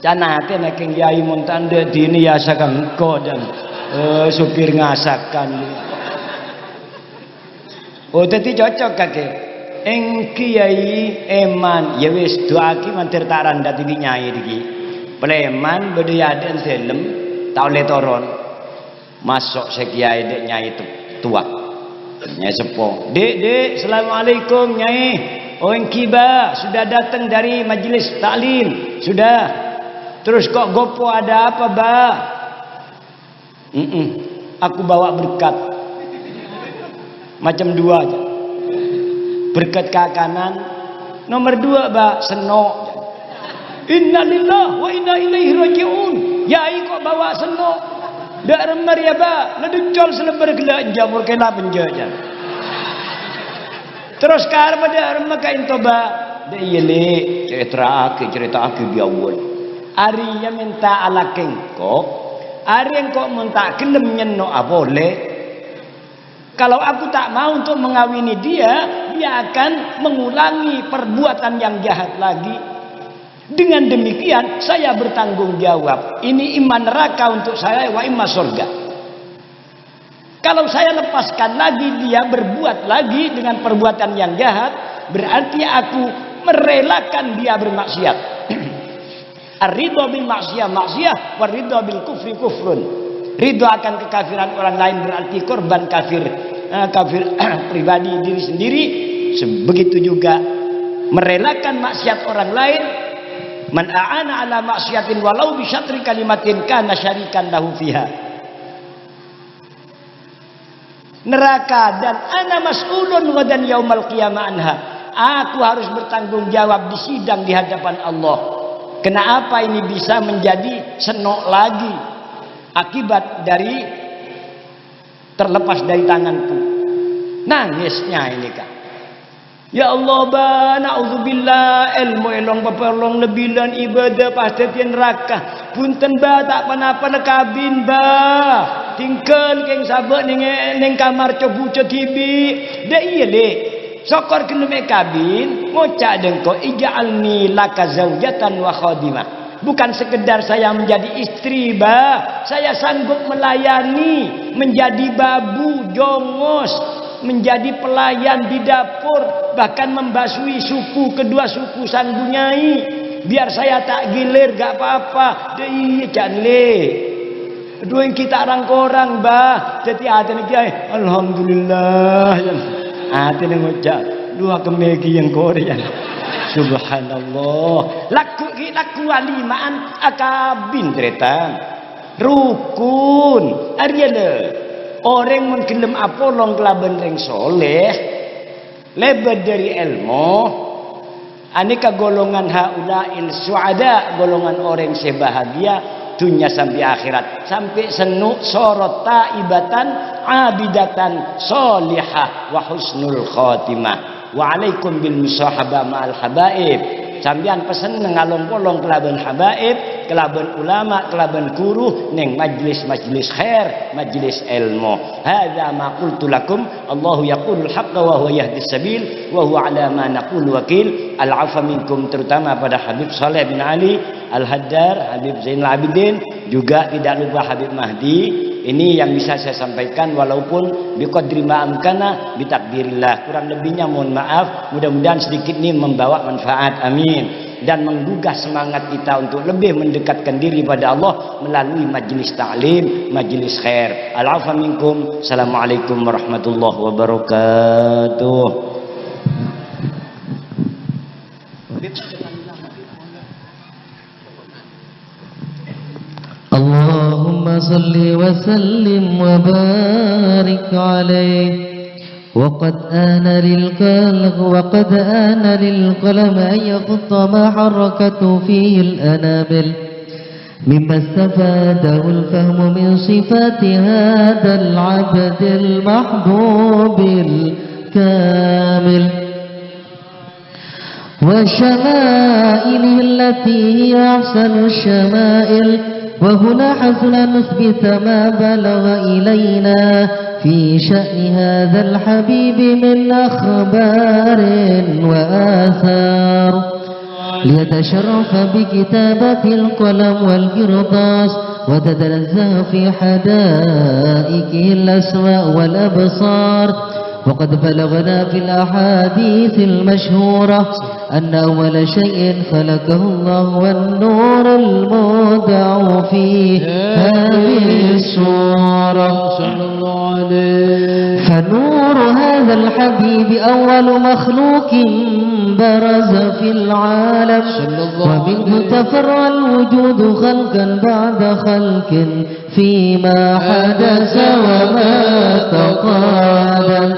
canate naking yai montanda dini yasakan engko dan supir ngasakan tadi cocok kakek engki yai eman ya wis doaki mantir taran dati nyai diki pleman bedaya den selem tau le toron masuk sekiai dek nyai tua Nyai sepo, dek, assalamualaikum nyai. Oh engkiba sudah datang dari majelis taklim, sudah. Terus kok gopo ada apa ba? Aku bawa berkat, macam dua aja. Berkat ke kanan, nomor dua ba senok. Innalillah wa inna ilaihi rajiun. Yai kok bawa senok? Dak remar ya ba, ledecol selebar gelak jamur kena penjajan. Terus kar pada remar kain toba, dak yele cerita aki biawon. Ari yang minta ala kengkok, ari yang kok minta gelem nyeno boleh. Kalau aku tak mau untuk mengawini dia akan mengulangi perbuatan yang jahat lagi. Dengan demikian saya bertanggung jawab. Ini iman neraka untuk saya wa imma surga. Kalau saya lepaskan lagi dia berbuat lagi dengan perbuatan yang jahat, berarti aku merelakan dia bermaksiat. Ar-ridha bil maksiyah maksiyah, war ridha bil kufri kufrun. Ridha akan kekafiran orang lain berarti korban kafir pribadi diri sendiri. Begitu juga merelakan maksiat orang lain. Man a'ana ala maksiatin walau bi syatri kalimatin kana syarikan lahu fiha. Neraka dan ana mas'ulun wadan yaumal qiyamah anha. Aku harus bertanggung jawab di sidang di hadapan Allah. Kenapa ini bisa menjadi senok lagi akibat dari terlepas dari tanganku? Nangisnya ini kan. Ya Allah ba, na'udzubillah, ilmu elong baperlong lebilan ibadah pasti neraka. Punten ba tak panapa nekabin ba. Tingkel keng sabak ning kamar cobu tibi. Da iya le. Sokor kena kabin, ngocak dengko ija'alni laka zaujatan wa khadimah. Bukan sekedar saya menjadi istri ba, saya sanggup melayani, menjadi babu, jongos, menjadi pelayan di dapur, bahkan membasui suku, kedua suku sang bunyai. Biar saya tak gilir gak apa-apa. Iya canle. Dua kita orang-orang ba, jadi hati ni alhamdulillah. Hati ni ngucap dua kemegi yang Korea. Subhanallah. Laku alimaan akabin tretan. Rukun. Ariana. Orang menggelem apolong kelaban ring soleh. Lebar dari ilmu. Aneka golongan haula'il su'ada. Golongan orang sebahagia. Dunia sampai akhirat, sampai senuk sorot taibatan abidatan solihah wa husnul khotimah. Wa alaikum bil musahabah ma'al habaib. Sampeyan pesen ngalong polong kelaban habaib, kelaban ulama, kelaban guru neng majlis-majlis khair, majlis ilmu. Hadza ma qultu lakum, Allahu yaqulul haqqa wa huwa yahdis sabil wa huwa ala ma naqul wakil. Al-afa minkum, terutama pada Habib Saleh bin Ali Al-Haddar, Habib Zainal Abidin, juga tidak lupa Habib Mahdi. Ini yang bisa saya sampaikan, walaupun biqadri ma amkana bitakdirillah. Kurang lebihnya mohon maaf, mudah-mudahan sedikit ini membawa manfaat, amin. Dan menggugah semangat kita untuk lebih mendekatkan diri pada Allah melalui majlis ta'lim, majlis khair. Al-afa minkum. Assalamualaikum warahmatullahi wabarakatuh. اللهم صل وسلم وبارك عليه. وقد آن للقلم أن يخط ما حركته فيه الأنامل مما استفاده الفهم من صفات هذا العبد المحبوب الكامل وشمائله التي هي أحسن الشمائل. وهنا حسن نثبت ما بلغ إلينا في شأن هذا الحبيب من أخبار وآثار ليتشرف بكتابة القلم والقرطاس وتتنزه في حدائقه الأسماء والأبصار. وقد بلغنا في الأحاديث المشهورة أن أول شيء خلقه الله والنور المودع في هذه السورة. فنور هذا الحبيب أول مخلوق برز في العالم ومنه تفرع الوجود خلقا بعد خلق فيما حدث وما تقادم.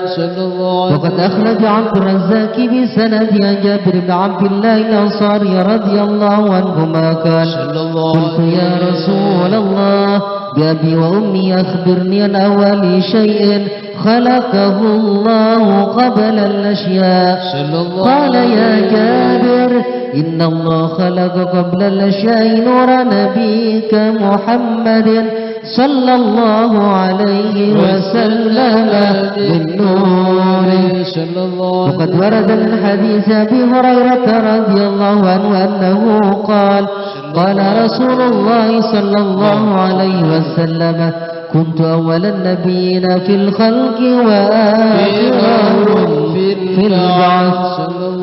وقد أخرج عبد الرزاق بسند عن جابر بن عبد الله الأنصاري رضي الله عنهما قال: قلت يا رسول الله بأبي وأمي أخبرني عن أول شيء خلقه الله قبل الأشياء. قال يا جابر إن الله خلق قبل الأشياء نور نبيك محمد صلى الله عليه وسلم بالنور. وقد ورد من حديث أبي هريرة رضي الله عنه أنه قال: قال رسول الله صلى الله عليه وسلم: كنت أول النبيين في الخلق وآخرهم في البعث.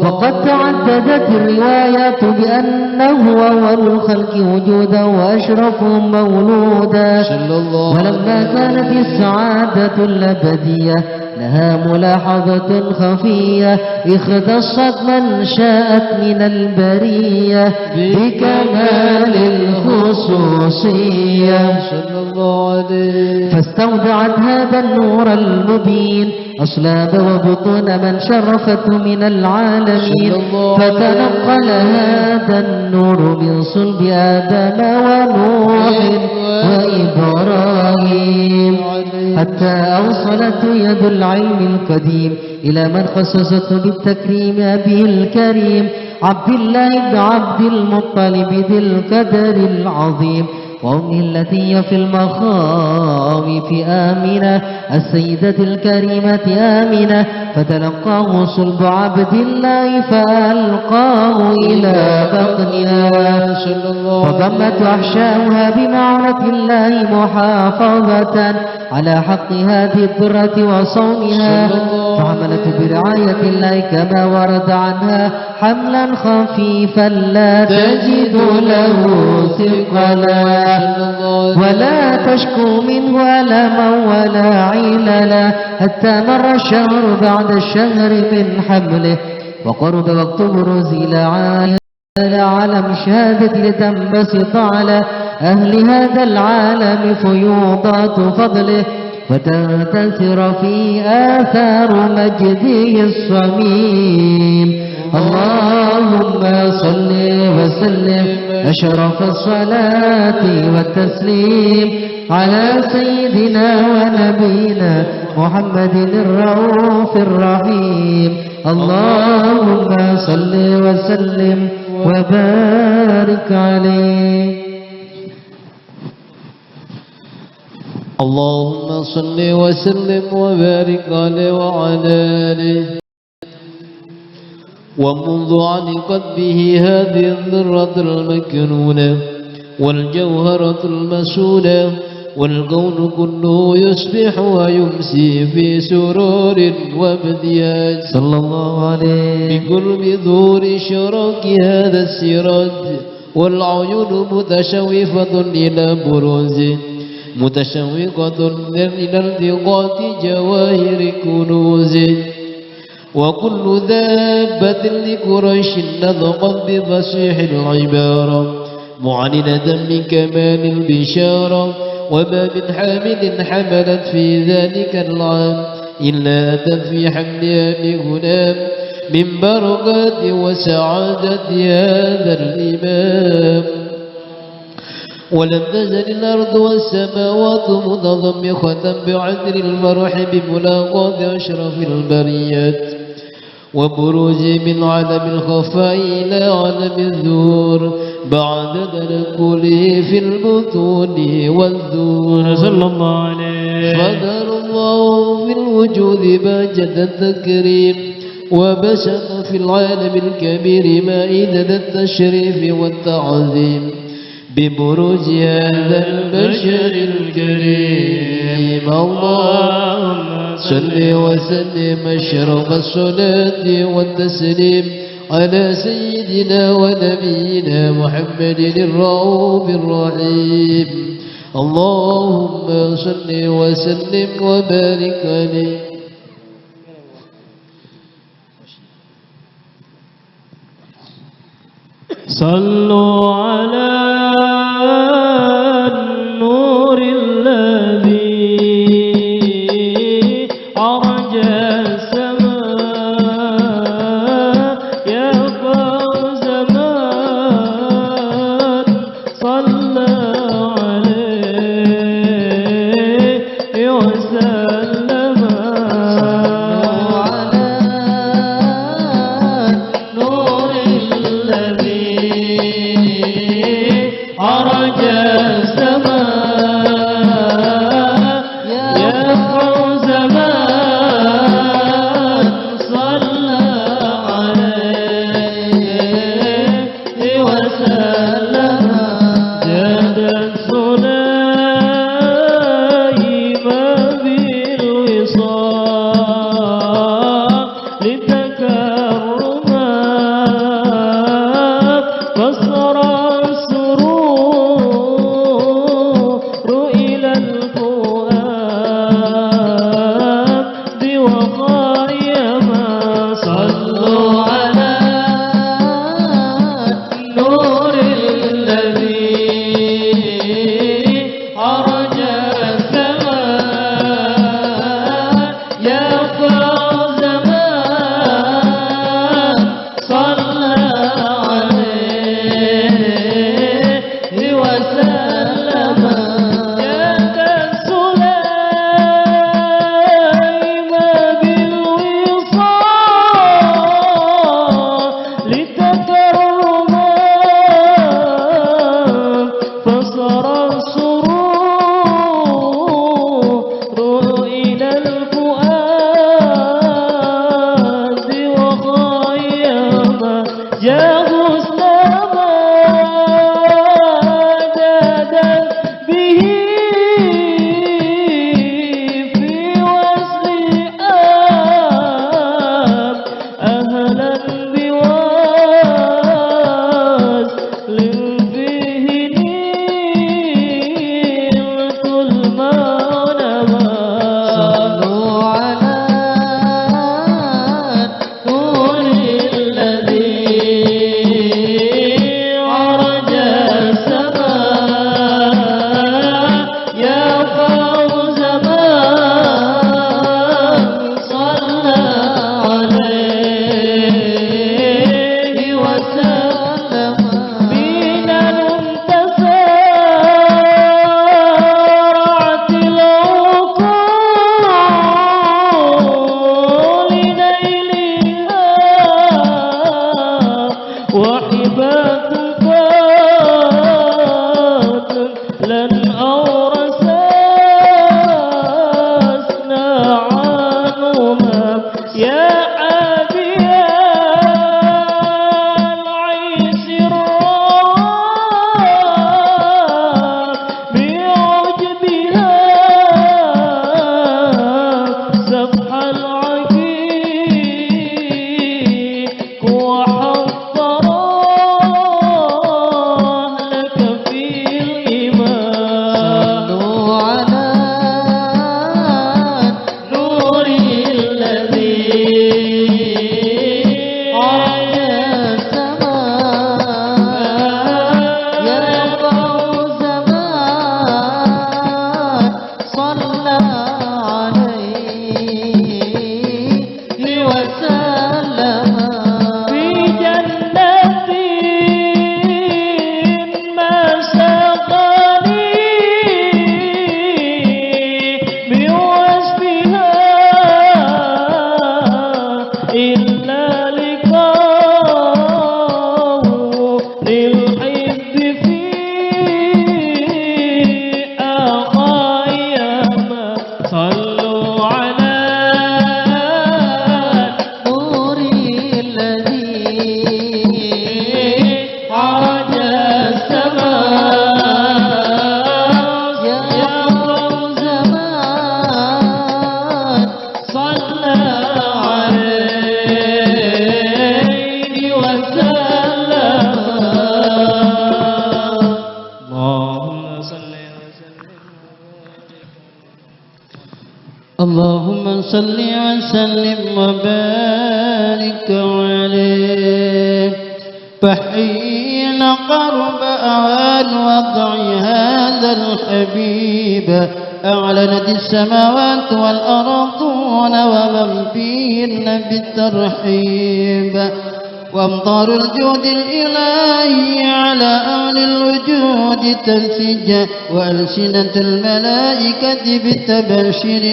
وقد تعددت الروايات بأنه أول الخلق وجودا وأشرفهم مولودا. ولما كانت السعادة الأبدية لها ملاحظة خفية اختصت من شاءت من البرية بكمال الخصوصية فاستودعت هذا النور المبين أصلاب وبطون من شرفته من العالمين فتنقل هذا النور من صلب آدم ونوح وإبراهيم حتى أوصلته يد العلم القديم إلى من خصصته بالتكريم أبيه الكريم عبد الله بن عبد المطلب ذي القدر العظيم وأمه التي هي في المخاوف آمنة السيدة الكريمة آمنة فتلقاه صلب عبد الله فألقاه إلى بطنها وضمت أحشاؤها بمعونة الله محافظة على حق هذه الذرة وصونها فحملت برعاية الله كما ورد عنها حملا خفيفا لا تجد له ثقلا ولا تشكو منه ألما ولا عللا حتى مر الشهر بعد الشهر من حمله وقرب وقت بروز العالم شهادة لتنبسط على أهل هذا العالم فيوضات فضله وتنتثر في آثار مجده الصميم. اللهم صل وسلم أشرف الصلاة والتسليم على سيدنا ونبينا محمد الرؤوف الرحيم. اللهم صل وسلم وبارك عليه. اللهم صل وسلم وبارك عليه وعلى آله. ومنذ علقت به هذه الذرة المكنونة والجوهرة المسونة والكون كله يصبح ويمسي في سرور وابتهاج صلى الله عليه بقرب ذور شراك هذا السراج والعيون متشوفة إلى بروزه متشوقة إلى التقاط جواهر كنوزه وكل دابة لقريش نطقت بفصيح العبارة معلنة من كمال البشارة وما من حامل حملت في ذلك العام إلا أتت في حملها بغلام من بركات وسعادة هذا الإمام. ولم تزل الأرض والسماوات متضمخة بعذر الفرح بملاقاة أشرف البريات وبروز من عالم الخفاء إلى عالم الظهور بعد تنقله في البطون والذور صلى الله عليه. فدار الله في الوجود باجة التكريم وبسط في العالم الكبير مائدة التشريف والتعظيم ببروز هذا البشر الكريم. اللهم صل وسلم أشرف الصلاة والتسليم على سيدنا ونبينا محمد الرؤوف الرحيم. اللهم صل وسلم وبارك عليه. صلوا على النور الذي عرج السماء يا فوز من صلى عليه وسلم. عنهما يا أبي العيس الراك بعجبها سبح العقيق وحضراه لك في الإمام صلوا على نور الذي عرج السماء يرفع الزمان صلى عليه وسلم في جنة ما سقني بوصفها إلا لقاه للحب في أخيما صلوا على نور الذي عرج السماء يرفع الزمان صلى عليه وسلم اللهم صل وسلم اللهم صل وسلم وبارك عليه فحين قرب أوان وضع هذا الحبيب أعلنت السماوات والأرضون ومن فيهن بالترحيب وأمطار الجود الإلهي على أهل الوجود تنسج وألسنة الملائكة بالتبشير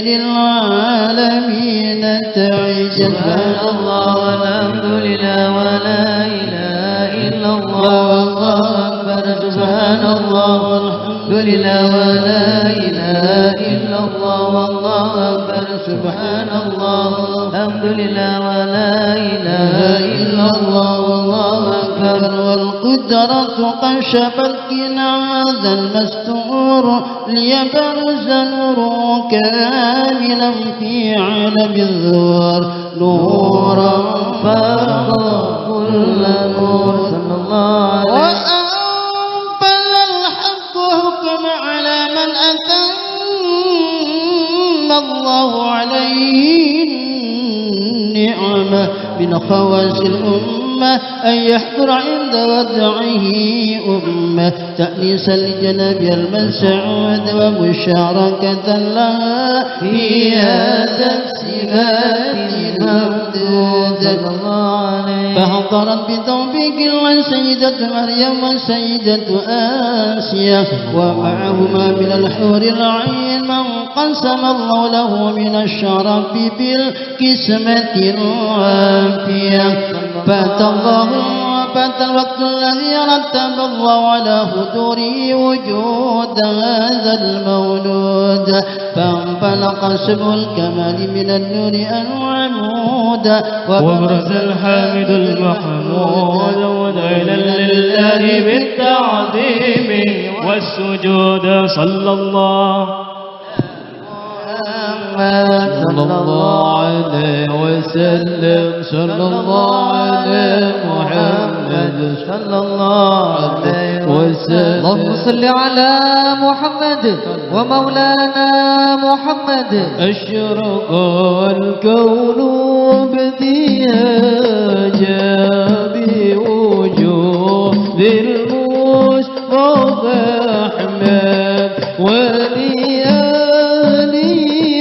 للعالمين تعج سبحان الله والحمد لله ولا إله إلا الله والله أكبر سبحان الله والحمد لله ولا إله إلا الله والله أكبر سبحان الله الحمد لله ولا إله إلا الله والله أكبر والقدرة قد شفت هذا المستور ليبرز نوره كاملا في عالم الذور نورا فاق كل نور صلى الله عليه وأنبل الحق حكم على من أتم الله عليه النعمة من خواص الأمة أن يحضر عند وضعه أمة تأنيسا لجناب المسعود ومشاركة لها في هذا السبات الممدود فحضرت بتوفيق الله سيدة مريم وسيدة آسيا ومعهما من الحور العين من قسم الله له من الشرف بالقسمة الوافية فات الوقت الذي رتب الله على حضوره وجود هذا المولود فانفلق سبل الكمال من النور أنعمودا وبرز الحامد المحمود ودعينا لله بالتعظيم والسجود صلى الله صلى الله عليه وسلم صلى الله عليه محمد صلى الله عليه وسلم اللهم صل على محمد ومولانا محمد أشرق الكون بثياجا بوجود المصطفى أحمد ولآل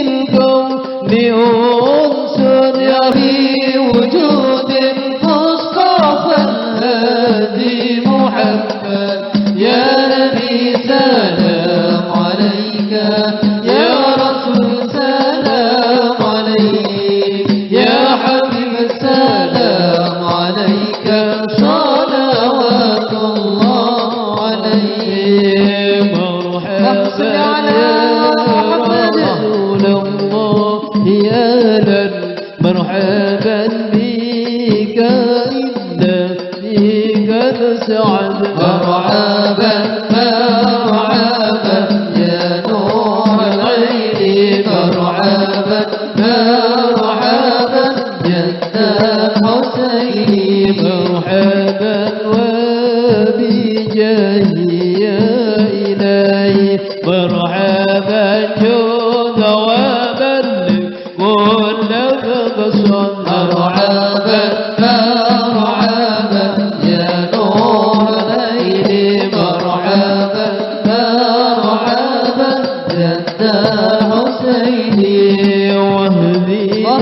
الكون أنصر في وجود المصطفى الهادي محمد يا نبي سلام عليك يا رسول سلام عليك يا حبيب سلام عليك صلوات الله عليك مرحبا صل على محمد رسول الله سعد مرحبا مرحبا يا نور العين مرحبا مرحبا جد الحسين مرحبا وبجاهي يا إلهي مرحبا جود وبلغ كل قصد مرحبا مرحبا يا نور الليل مرحبا مرحبا جد الحسين واهدنا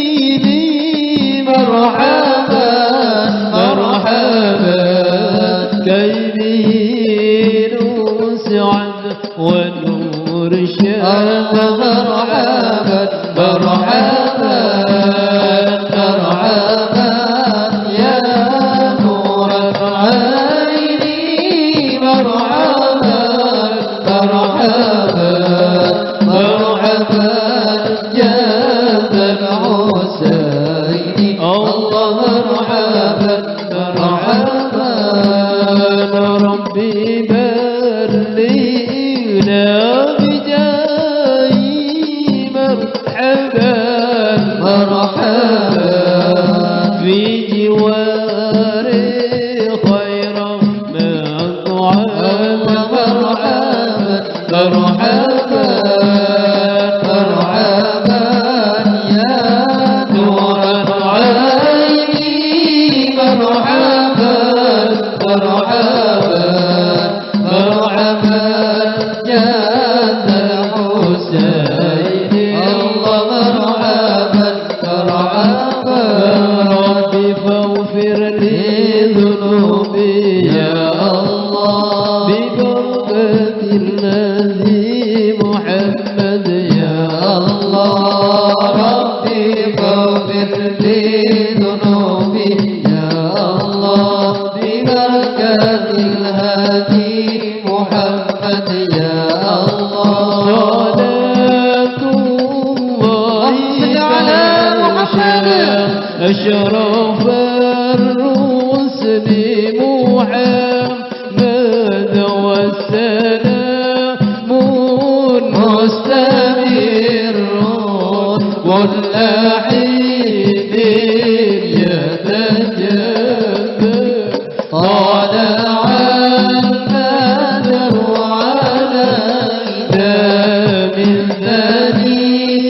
سبيلي مرحبا مرحبا كيمين سعد ونور شاد مرحبا مرحبا مرحبا يا نور العين مرحبا مرحبا مرحبا جد الحسين الله مرحبا مرحبا ربي بلغنا بجاهي مرحبا مرحبا في جواري خير ما طعام مرحبا مرحبا مرحبا يا نور العين مرحبا مرحبا مرحبا جد الحسين الله مرحبا مرحبا ربي فاغفر لي ذنوبي يا الله ببركة الذي محمد يا الله ربي فاغفر لي ذنوبي يا الله ببركة الهادي محمد يا الله صلاة الله على محمد أشرف الرسل محمد والسلام مستمر كل حين يتجدد طالع البدر علينا من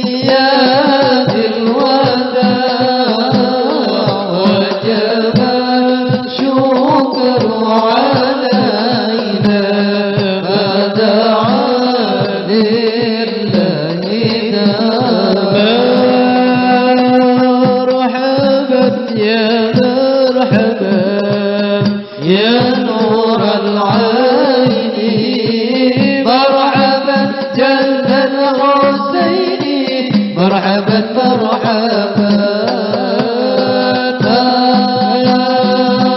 ثنيات الوداع وجب الشكر علينا ما دعا لله مرحبا يا مرحبا يا نور العين مرحبا جد الحسين مرحبا مرحبا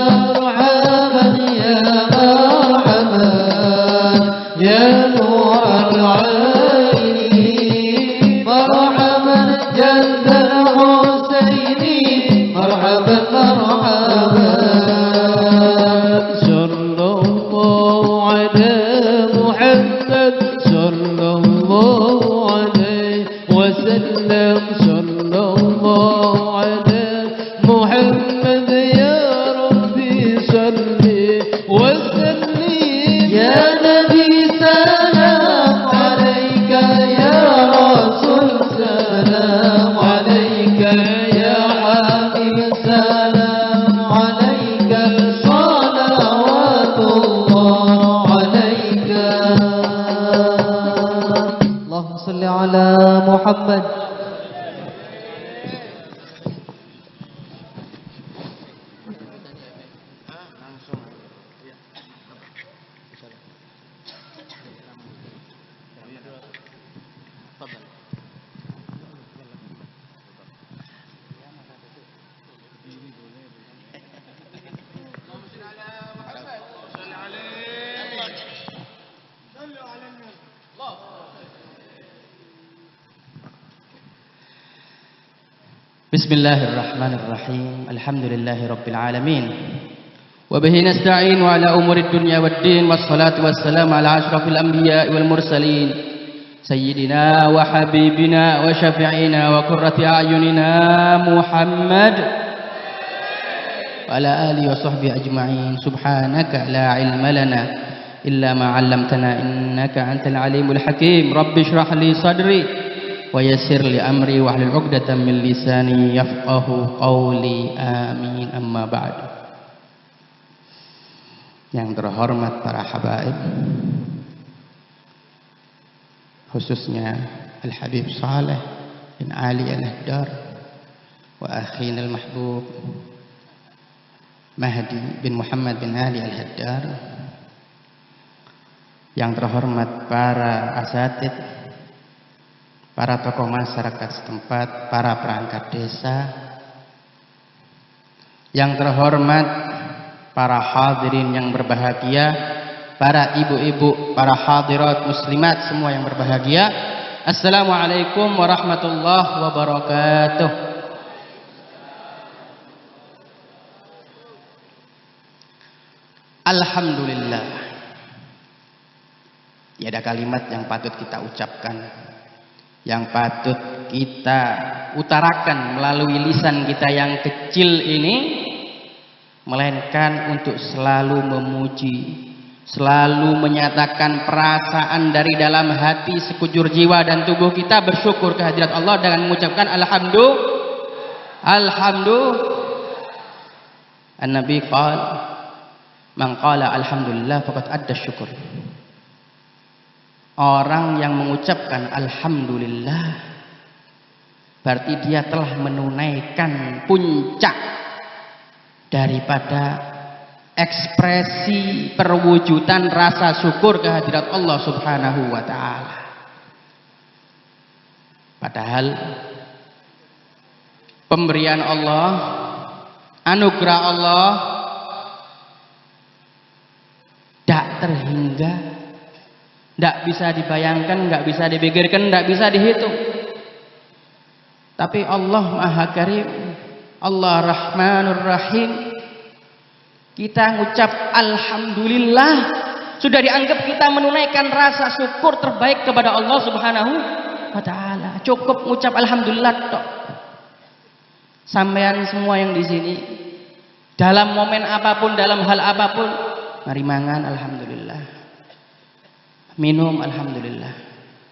مرحبا يا مرحبا يا نور العين مرحبا جد الحسين مرحبا مرحبا صلى الله على محمد صلى الله عليه وسلم صلى الله على محمد يا ربي صل وسلم يا نبي سلام عليك يا رسول سلام عليك يا حبيب سلام عليك صلوات الله عليك اللهم صل على محمد Bismillahirrahmanirrahim. Alhamdulillahi rabbil alamin. Wa bihi nasta'in wa ala umurid dunya waddin wassalatu wassalamu ala asyrafil anbiya'i wal mursalin sayyidina wa habibina wa syafi'ina wa qurrati a'yunina Muhammad wa ala alihi wa sahbihi ajma'in. Subhanaka la ilma lana illa ma 'allamtana innaka antal alimul hakim. Rabbi shrah li sadri wa yassir li amri wahlul 'uqdatam min lisani yafqahu qawli. Amin. Amma ba'du. Yang terhormat para habaib, khususnya Al-Habib Saleh bin Ali Al-Haddar wa akhina al-mahbub Mahdi bin Muhammad bin Ali Al-Haddar, yang terhormat para asatid, para tokoh masyarakat setempat, para perangkat desa, yang terhormat para hadirin yang berbahagia, para ibu-ibu, para hadirat muslimat semua yang berbahagia. Assalamualaikum warahmatullahi wabarakatuh. Alhamdulillah. Tiada kalimat yang patut kita ucapkan, yang patut kita utarakan melalui lisan kita yang kecil ini, melainkan untuk selalu memuji, selalu menyatakan perasaan dari dalam hati sekujur jiwa dan tubuh kita bersyukur kehadirat Allah dengan mengucapkan alhamdulillah. An-Nabi qala man qala alhamdulillah faqad adda syukur. Orang yang mengucapkan alhamdulillah berarti dia telah menunaikan puncak daripada ekspresi perwujudan rasa syukur kehadirat Allah Subhanahu wa ta'ala. Padahal pemberian Allah, anugerah Allah tidak terhingga, tidak bisa dibayangkan, tidak bisa dipikirkan, tidak bisa dihitung. Tapi Allah Maha Karim, Allah Rahmanur Rahim, kita ngucap alhamdulillah sudah dianggap kita menunaikan rasa syukur terbaik kepada Allah Subhanahu wa ta'ala. Cukup ngucap alhamdulillah tok. Sampean semua yang di sini dalam momen apapun, dalam hal apapun, mari mangan alhamdulillah, minum alhamdulillah,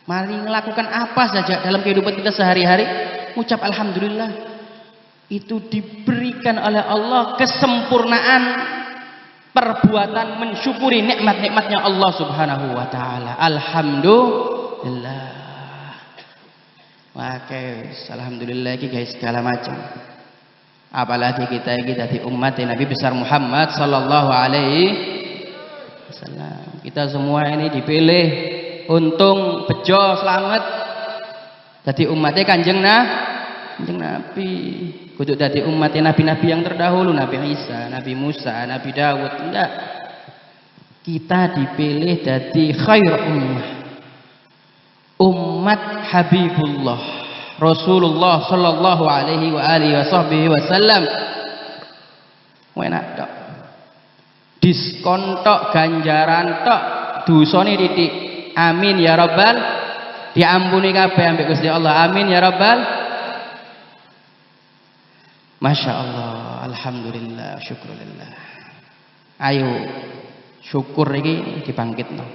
mari melakukan apa saja dalam kehidupan kita sehari-hari, ngucap alhamdulillah. Itu diberikan oleh Allah kesempurnaan perbuatan mensyukuri nikmat-nikmatnya Allah Subhanahu wa ta'ala. Alhamdulillah. Alhamdulillah iki guys, segala macam. Apalagi kita di umat Nabi besar Muhammad sallallahu alaihi wasallam. Kita semua ini dipilih untung bejo selamat jadi umatnya Kanjeng Nabi. Kudu dadi umatnya nabi-nabi yang terdahulu, Nabi Isa, Nabi Musa, Nabi Dawud. Enggak. Kita dipilih dadi khair umat Habibullah Rasulullah sallallahu alaihi wa alihi wasallam. Enak tok. Diskon tok, ganjaran tok, dosane titik. Amin ya rabbal, diampuni kabeh ambek Gusti Allah. Amin ya rabbal. Masya Allah, alhamdulillah, syukurillah. Ayo, syukur ini dibangkitno.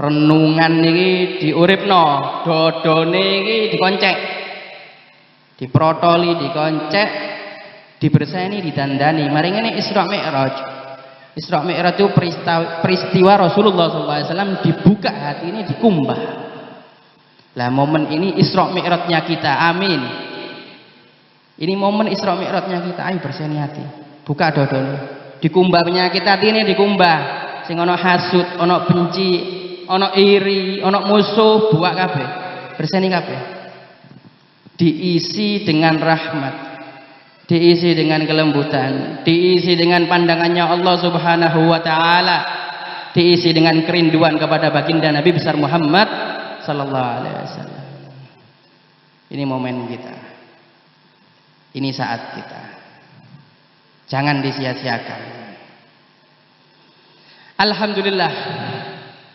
Renungan ini diuripno, dodone ini dikoncek, diprotoli, dikoncek, dibersani, ditandani. Mari ini Isra Mi'raj. Isra Mi'raj itu peristiwa Rasulullah SAW dibuka hati ini, dikumbah. Lah momen ini Isra Mi'rajnya kita, amin. Ini momen Isra Mi'rajnya kita, ayo berseni hati, buka dodone, dikumbah penyakit hati ini, dikumbah sing ono hasud, ono benci, ono iri, ono musuh, buak kabeh, berseni kabeh, diisi dengan rahmat, diisi dengan kelembutan, diisi dengan pandangannya Allah Subhanahu wa ta'ala, diisi dengan kerinduan kepada baginda Nabi besar Muhammad sallallahu alaihi wasallam. Ini momen kita. Ini saat kita. Jangan disia-siakan. Alhamdulillah,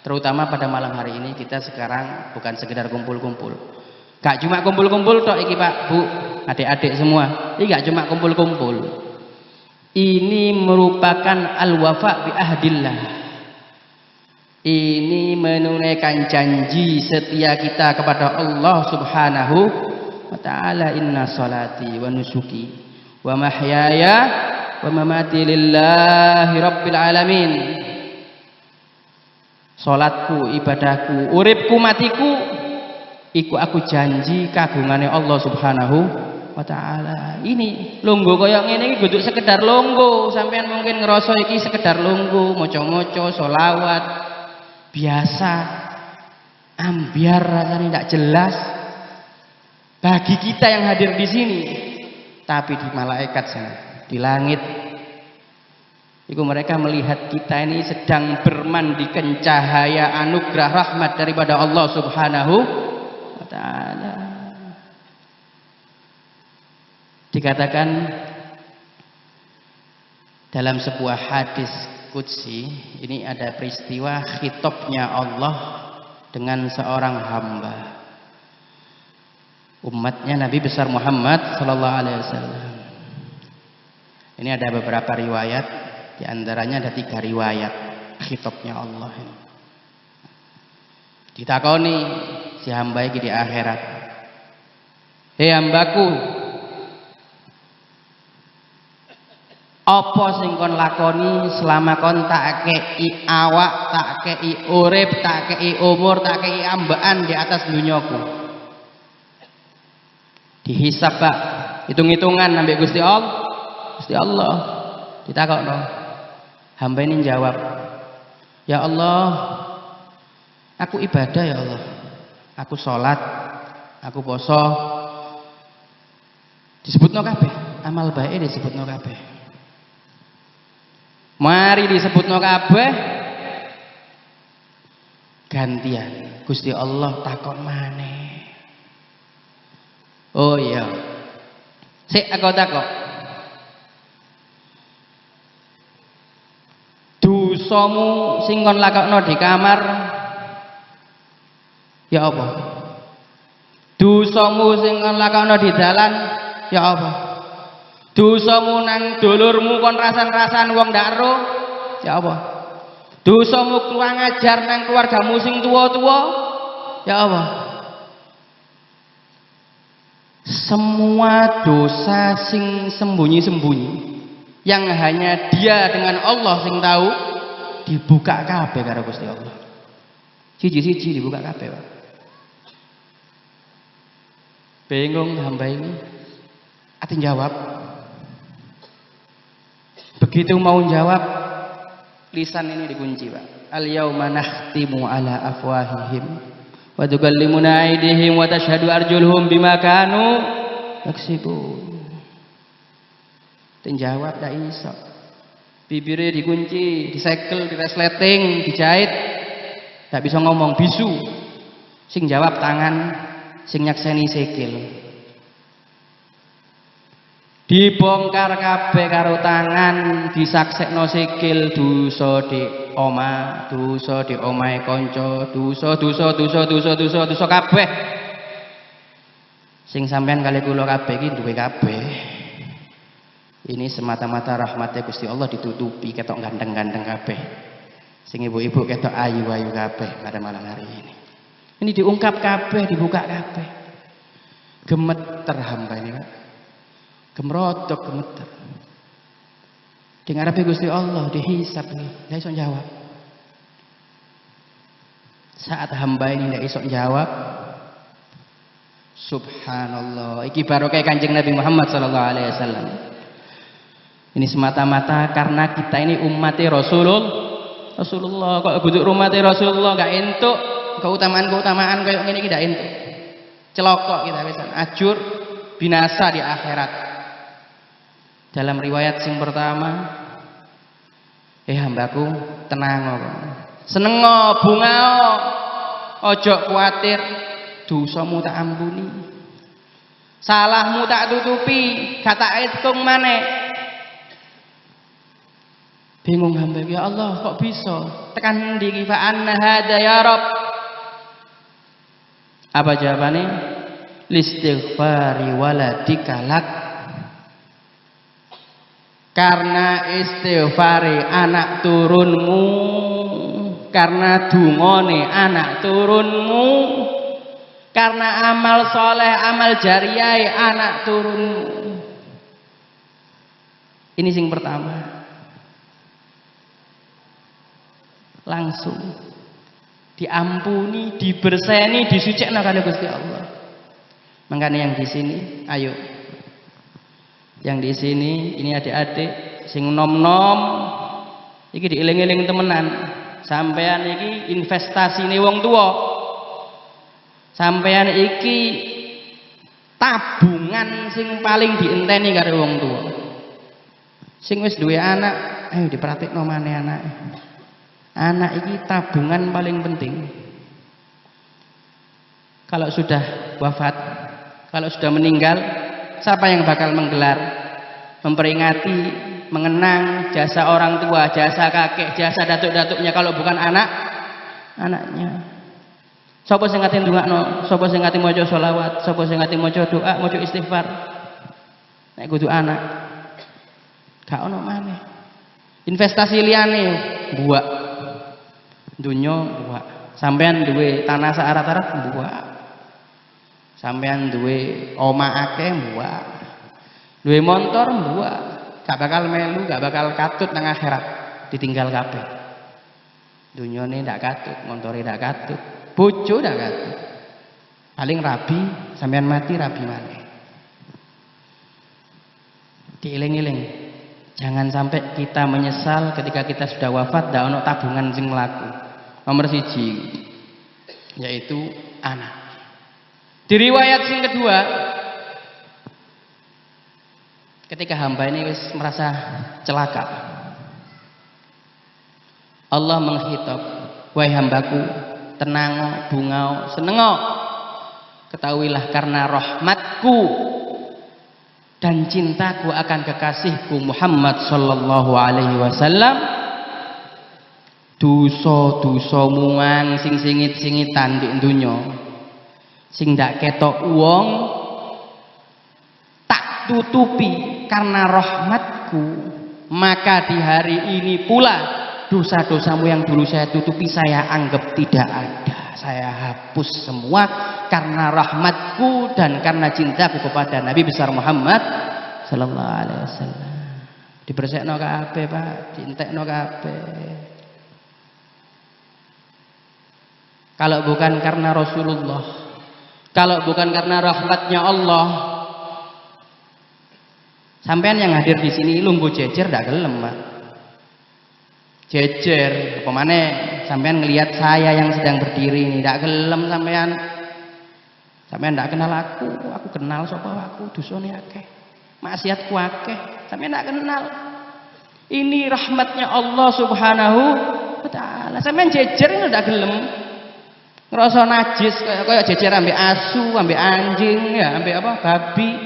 terutama pada malam hari ini kita sekarang bukan sekedar kumpul-kumpul. Gak cuma kumpul-kumpul tok iki Pak, Bu, adik-adik semua. Ini gak cuma kumpul-kumpul. Ini merupakan al-wafa bi ahdillah. Ini menunaikan janji setia kita kepada Allah Subhanahu wa ta'ala. Inna salati wa nusuki wa mahyaya wa mamati lillahi rabbil alamin. Salatku, ibadahku, uripku, matiku iku aku janji kagungane Allah Subhanahu wa ta'ala. Ini lungguh kaya ngene iki kudu sekedar lungguh. Sampeyan mungkin ngerasa iki sekedar lungguh, maca-maca selawat biasa, ambiar rasanya tidak jelas bagi kita yang hadir di sini. Tapi di malaikat sana, di langit itu mereka melihat kita ini sedang bermandikan cahaya anugerah rahmat daripada Allah Subhanahu wa ta'ala. Dikatakan dalam sebuah hadis qudsi, ini ada peristiwa khitabnya Allah dengan seorang hamba, umatnya Nabi besar Muhammad sallallahu alaihi wasallam. Ini ada beberapa riwayat, di antaranya ada 3 riwayat khitabnya Allah ini. Ditakoni si hamba iki di akhirat, "Hei hambaku, apa sing kon lakoni selama kon tak kei awak, tak kei urip, tak kei umur, tak kei ambaan di atas dunyaku?" Dihisab Pak, hitung-hitungan sampai Gusti Allah. Gusti Allah ditakokno. Hamba ini jawab, "Ya Allah, aku ibadah ya Allah. Aku sholat, aku poso." Disebutno kabeh, amal baik disebutno kabeh. Mari disebutno kabeh, gantian Gusti Allah takon maneh. Oh iya, sik aku takok, dosamu sing kon lakokno di kamar ya apa? Dosamu sing kon lakokno di dalan ya apa? Dosamu nang dulurmu kon rasan-rasan wong ndak ero ya apa? Dosamu kurang ajar nang keluargamu sing tuwa-tuwa ya apa? Semua dosa sing sembunyi-sembunyi yang hanya dia dengan Allah sing tahu dibuka kabeh karo Gusti Allah. Siji-siji dibuka kabeh, Pak. Bingung hamba ini ati jawab. Begitu mau jawab, lisan ini dikunci, Pak. Al-yauma nakhtimu ala afwahihim wa tukallimuna aydihim wa tashhadu arjuluhum bima kanu yaksibun. Jawab tak iso. Bibirnya dikunci, disekel, diresleting, dijahit. Tak bisa ngomong, bisu. Sing jawab tangan, sing nyakseni sikil. Dibongkar kabeh karo tangan, disaksekno sikil, dosa di oma, dosa di omahe kanca, dosa kabeh. Sing sampean kali kula kabeh iki duwe kabeh. Ini semata-mata rahmatnya Gusti Allah ditutupi, ketok ganteng-ganteng kabeh. Sing ibu-ibu ketok ayu-ayu kabeh pada malam hari ini. Ini diungkap kabeh, dibuka kabeh. Gemeter hamba ini, Pak. Gemrodok gemeter. Di ngarepe Gusti Allah dihisab nih, ndak iso jawab. Saat hamba ini ndak iso jawab, subhanallah, iki barokah Kanjeng Nabi Muhammad sallallahu alaihi wasallam. Ini semata-mata karena kita ini umatnya Rasulullah. Kok buduk umatnya Rasulullah gak entuk keutamaan-keutamaan kayak ngene iki ndak entuk. Celokok kita pisan, ajur binasa di akhirat. Dalam riwayat sing pertama, hambaku tenang kok. Seneng bunga, ojo kuatir, dosamu tak ampuni. Salahmu tak tutupi, kata hitung maneh. Bingung hamba, ya Allah kok bisa? Tekan ndi fa anna hada ya Rabb. Apa jawabannya? Listighfari waladika lak. Karena istighfari anak turunmu, karena dungone anak turunmu, karena amal soleh, amal jariyah anak turunmu. Ini sing pertama. Langsung diampuni, diberseni, disucikna kali Gusti Allah. Makanya yang di sini, ayo. Yang di sini, ini adik-adik sing nom-nom iki dieling-eling temenan. Sampean iki investasiné wong tua. Sampean iki tabungan sing paling dienteni karo wong tua. Sing wis duwe anak, ayo diperhatikno maneh anake. Anak ini tabungan paling penting. Kalau sudah wafat, kalau sudah meninggal, siapa yang bakal menggelar, memperingati, mengenang jasa orang tua, jasa kakek, jasa datuk-datuknya kalau bukan anaknya. Sapa sing ngati ndongakno, sapa sing ngati maca selawat, sapa sing ngati maca doa, maca istighfar. Nek kudu anak. Gak ono maneh. Investasi liyane buak. Dunya buak. Sampean duwe tanah searat-arat buak. Sampean duwe omah akeh buak. Duwe motor buak. Gak bakal melu, gak bakal katut nang akhirat. Ditinggal kabeh. Dunyane ndak katut, montore ndak katut, bojo ndak katut. Paling rabi, sampean mati rabi maneh. Dieling-eling. Jangan sampai kita menyesal ketika kita sudah wafat ndak ono tabungan sing mlaku. Nomor 1 yaitu anak. Di riwayat sing kedua, ketika hamba ini wis merasa celaka, Allah menghitab, wahai hambaku, tenang, bungau, senengo, ketahuilah karena rahmatku dan cintaku akan kekasihku Muhammad sallallahu alaihi wasallam, dosa-dosa muang sing singit-singitan di dunya sing ndak ketok wong tak tutupi karena rahmatku, maka di hari ini pula dosa-dosamu yang dulu saya tutupi saya anggap tidak ada, saya hapus semua karena rahmatku dan karena cintaku kepada Nabi besar Muhammad sallallahu alaihi wasallam. Dibersekno kabeh Pak, dientekno kabeh. Kalau bukan karena Rasulullah, kalau bukan karena rahmatnya Allah, sampean yang hadir di sini lungguh jejer ndak gelem, Pak. Jejer, apa maneh sampean ngelihat saya yang sedang berdiri ini ndak gelem sampean. Sampean ndak kenal aku kenal sapa aku, dosane akeh. Maksiatku akeh, sampean ndak kenal. Ini rahmatnya Allah Subhanahu wa taala. Sampean jejer ndak gelem. Ngerasa najis kayak jejer ambek asu, ambek anjing, ya, ambek apa? Babi.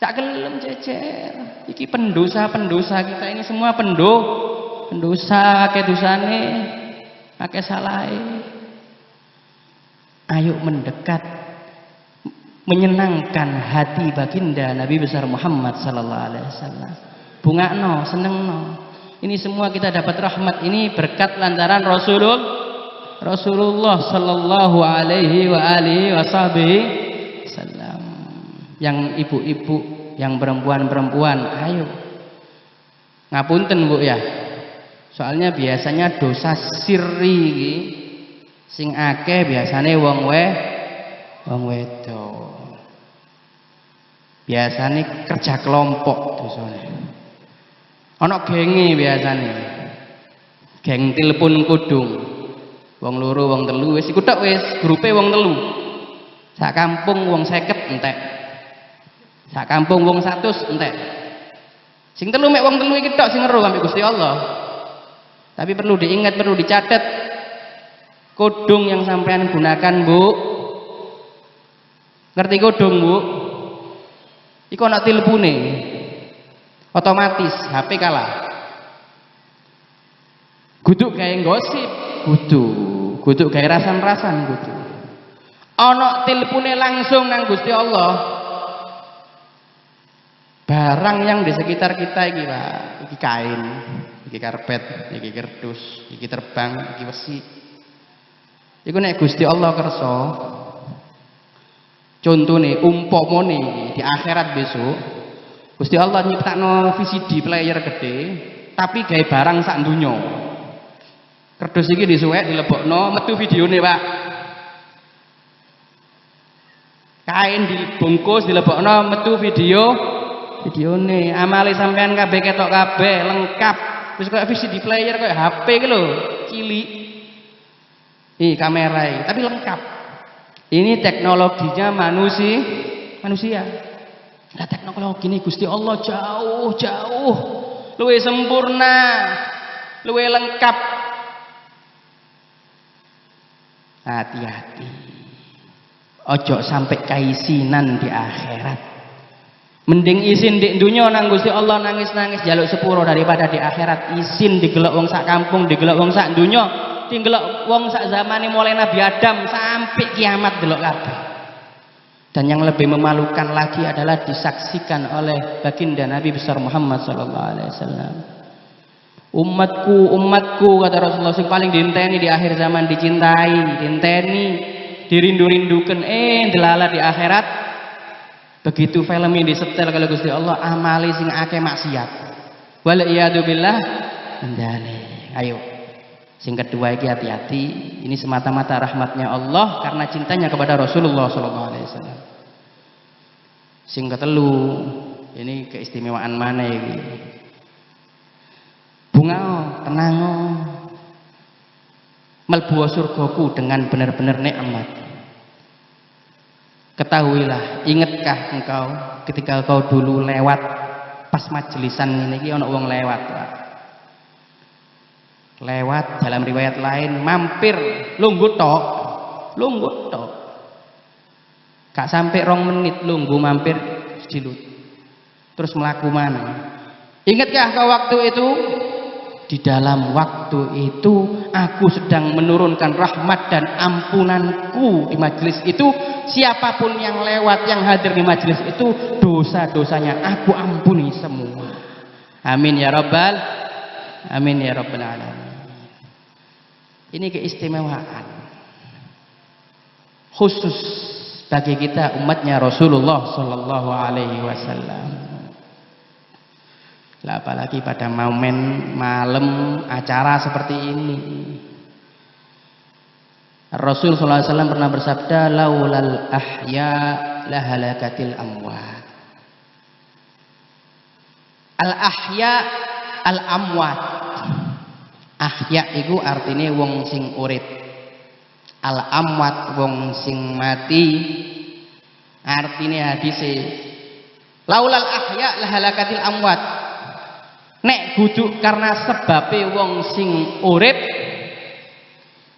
Tak gelem jejer. Iki pendosa-pendosa kita ini semua pendosa, akeh dosane, akeh salahe. Ayo mendekat, menyenangkan hati baginda Nabi besar Muhammad sallallahu alaihi wasallam. Bungakno, senengno. Ini semua kita dapat rahmat ini berkat lantaran Rasulullah sallallahu alaihi wa alihi wasallam. Yang ibu-ibu, yang perempuan-perempuan, ayo. Ngapunten Bu ya. Soalnya biasanya dosa sirri iki sing akeh biasane wong wedok. Biasane kerja kelompok dosane. Ana genge biasane. Geng telepon kudung. Wong loro, wong telu wis iku tok wis, grupe wong telu. Sak kampung wong 50 entek. Sak kampung wong 100 entek. Sing telu mek wong telu iki tok sing ngeru ambek Gusti Allah. Tapi perlu diingat, perlu dicatat. Kudung yang sampean gunakan, Bu, Ngerti kodong, Bu? Iku ana tilpune. Otomatis HP kalah. Kudu gawe gosip, kudu gawe rasan-rasan kudu. Ana tilpune langsung nang Gusti Allah. Barang yang di sekitar kita iki, Pak, iki kain, iki karpet, iki kerdus, iki terbang, iki besi. Iku nek Gusti Allah kersa, contone umpamane di akhirat besok, Gusti Allah nyiptakno VCD player gede, tapi gawe barang sak donya. Kerdus iki disuwek dilebokno, metu videone, Pak. Kain dibungkus dilebokno, metu videone. Amale sampean kabeh ketok kabeh, lengkap. Wis koyo VCD player koyo HP iki lho, cilik. Kamera ini, tapi lengkap. Ini teknologinya manusia. Nah, teknologi ini Gusti Allah jauh luwih sempurna, luwih lengkap. Hati-hati, ojo sampai kaisinan di akhirat. Mending isin di dunia nang Gusti Allah nangis-nangis jaluk sepuro daripada di akhirat isin digelok wong sak kampung, digelok wong sak dunia. Tinggal wong sak zamane mulai Nabi Adam sampai kiamat delok kabeh. Dan yang lebih memalukan lagi adalah disaksikan oleh baginda Nabi besar Muhammad sallallahu alaihi wasallam. Umatku kata Rasulullah sing paling dinteni di akhir zaman, dicintai, dinteni, dirindu-rindukan delala di akhirat. Begitu film ini disetel kalau Gusti Allah amali sing akeh maksiat. Wal iyadu billah mendale. Ayo. Sing kedua iki hati-hati, ini semata-mata rahmatnya Allah karena cintanya kepada Rasulullah SAW. Sing ketelu, ini keistimewaan mana ini? Bunga, tenang, melbu surgaku dengan benar-benar nikmat. Ketahuilah, ingatkah engkau ketika kau dulu lewat pas majelisan ini ana wong lewat, Pak. Lewat dalam riwayat lain mampir lungguh tok gak sampai 2 menit lungguh mampir dilut terus melaku mana. Ingatkah kau waktu itu? Di dalam waktu itu aku sedang menurunkan rahmat dan ampunanku di majelis itu. Siapapun yang lewat yang hadir di majelis itu dosa-dosanya aku ampuni semua. Amin ya rabbal alamin. Ini keistimewaan khusus bagi kita umatnya Rasulullah sallallahu alaihi wasallam. Apalagi pada momen malam acara seperti ini. Rasul sallallahu alaihi wasallam pernah bersabda, laulal ahya lahalakatil amwat. Al ahya al amwat. Ahya iku artine wong sing urip. Al amwat wong sing mati. Artine hadise laulal ahya lahalakatil amwat. Nek kudu karena sebabe wong sing urip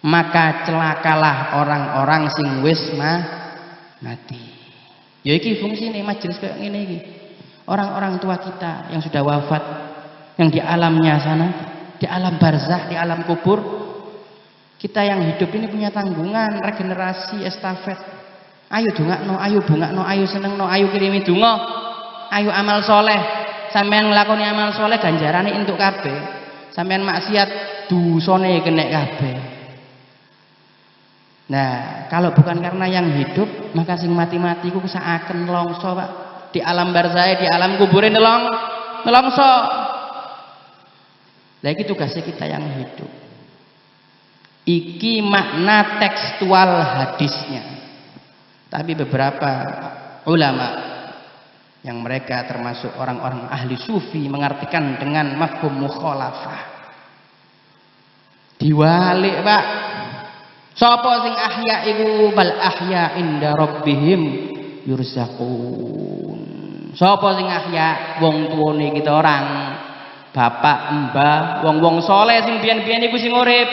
maka celakalah orang-orang sing wis mati. Ya iki fungsine majelis kayak ngene iki. Orang-orang tua kita yang sudah wafat, yang di alamnya sana, di alam barzah, di alam kubur, kita yang hidup ini punya tanggungan regenerasi estafet. Ayo dongakno, ayo bungakno, ayo senengno, ayo kirimi donga, ayo amal soleh. Sampeyan nglakoni amal soleh ganjarane entuk kabeh. Sampeyan maksiat dosane kenek kabeh. Nah, kalau bukan karena yang hidup, maka sing mati-mati ku seakan nelongso, Pak. Di alam barzah, di alam kubur nelongso. Lah iki tugasnya kita yang hidup. Iki makna tekstual hadisnya. Tapi beberapa ulama yang mereka termasuk orang-orang ahli sufi mengartikan dengan mafhum mukhalafah. Diwalik, Pak. Sapa sing ahya iku bal ahya inda rabbihim yurzaqun. Sapa sing ahya? Wong tuwane kita orang, bapak, mbah, wong-wong saleh sing biyen-biyen iku sing urip.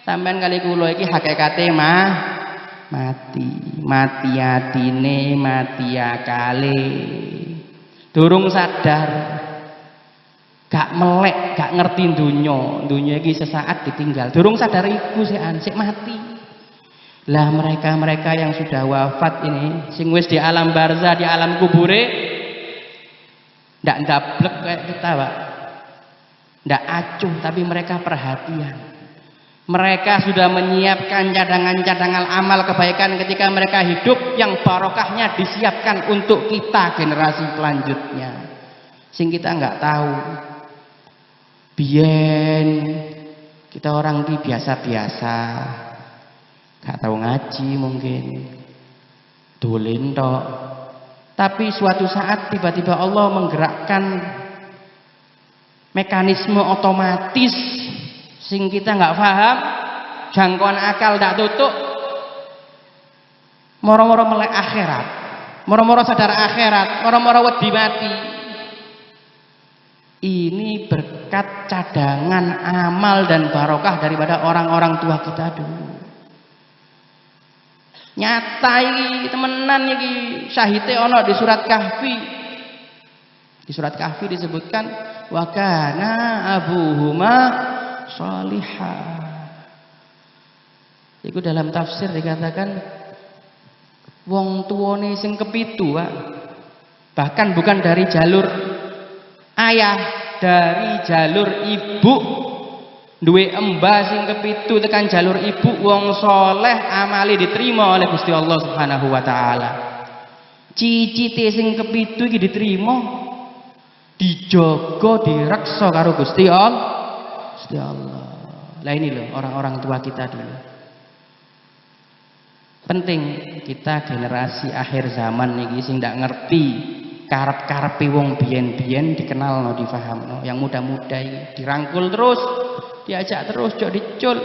Sampeyan kali kula iki hakikate mati atine, mati akale. Durung sadar, gak melek, gak ngerti dunya iki sesaat ditinggal. Durung sadar iku sik mati. Lah mereka yang sudah wafat ini, sing wis di alam barzah, di alam kubure, ndak ndablek kayak kita, Pak. Ndak acuh, tapi mereka perhatian. Mereka sudah menyiapkan cadangan-cadangan amal kebaikan ketika mereka hidup yang barokahnya disiapkan untuk kita generasi selanjutnya. Sing kita nggak tahu. Biyen kita orang di biasa-biasa, nggak tahu ngaji mungkin, dolen tok. Tapi suatu saat tiba-tiba Allah menggerakkan mekanisme otomatis sing kita nggak paham, jangkauan akal ndak tutup, moro-moro melek akhirat, moro-moro sadar akhirat, moro-moro wedi mati. Ini berkat cadangan amal dan barokah daripada orang-orang tua kita dulu. Nyata iki temenan iki syahite ana di surat Kahfi. Di surat Kahfi disebutkan wa kana abuhuma shalihah. Iku dalam tafsir dikatakan wong tuwane sing kepitu, Pak. Bahkan bukan dari jalur ayah, dari jalur ibu. Duwe embah sing kepitu tekan jalur ibu, wong soleh amali diterima oleh Gusti Allah Subhanahu wa taala. Cicite sing kepitu iki diterima, dijogo direksa karo Gusti Allah. Lah ini loh orang-orang tua kita dulu. Penting kita generasi akhir zaman niki sing ndak ngerti karep-karepe wong biyen-biyen dikenalno, difahamno. Yang muda-muda iki dirangkul terus, diajak terus, jok dicul.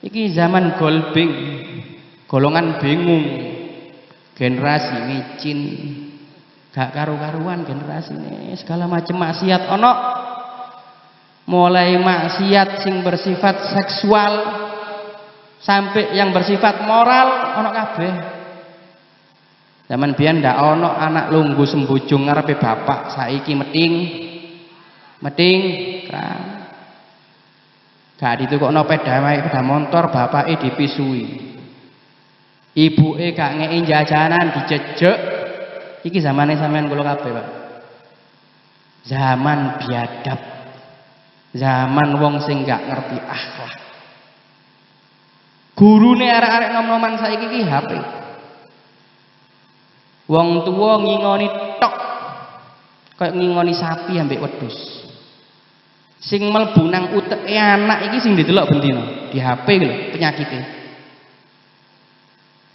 Iki zaman golbing, golongan bingung, generasi micin, gak karu-karuan generasi ini, segala macam maksiat ono. Mulai maksiat sing bersifat seksual sampai yang bersifat moral ono kabeh. Zaman biyen ndak ono anak lungguh sembujung ngarepe bapak, saiki meding kran. Gak ditukokno sepeda motor, bapake dipisui. Ibuke gak ngeki jajanan dijejek. Iki zamane sampean kula kabeh, Pak. Zaman biadab. Zaman wong sing gak ngerti akhlak. Gurune arek-arek nom-noman saiki iki HP. Wong tuwa ngingoni tok. Kayak ngingoni sapi ambek wedhus. Sing mlebu nang uteke anak iki sing didelok bendina di HP lho penyakite.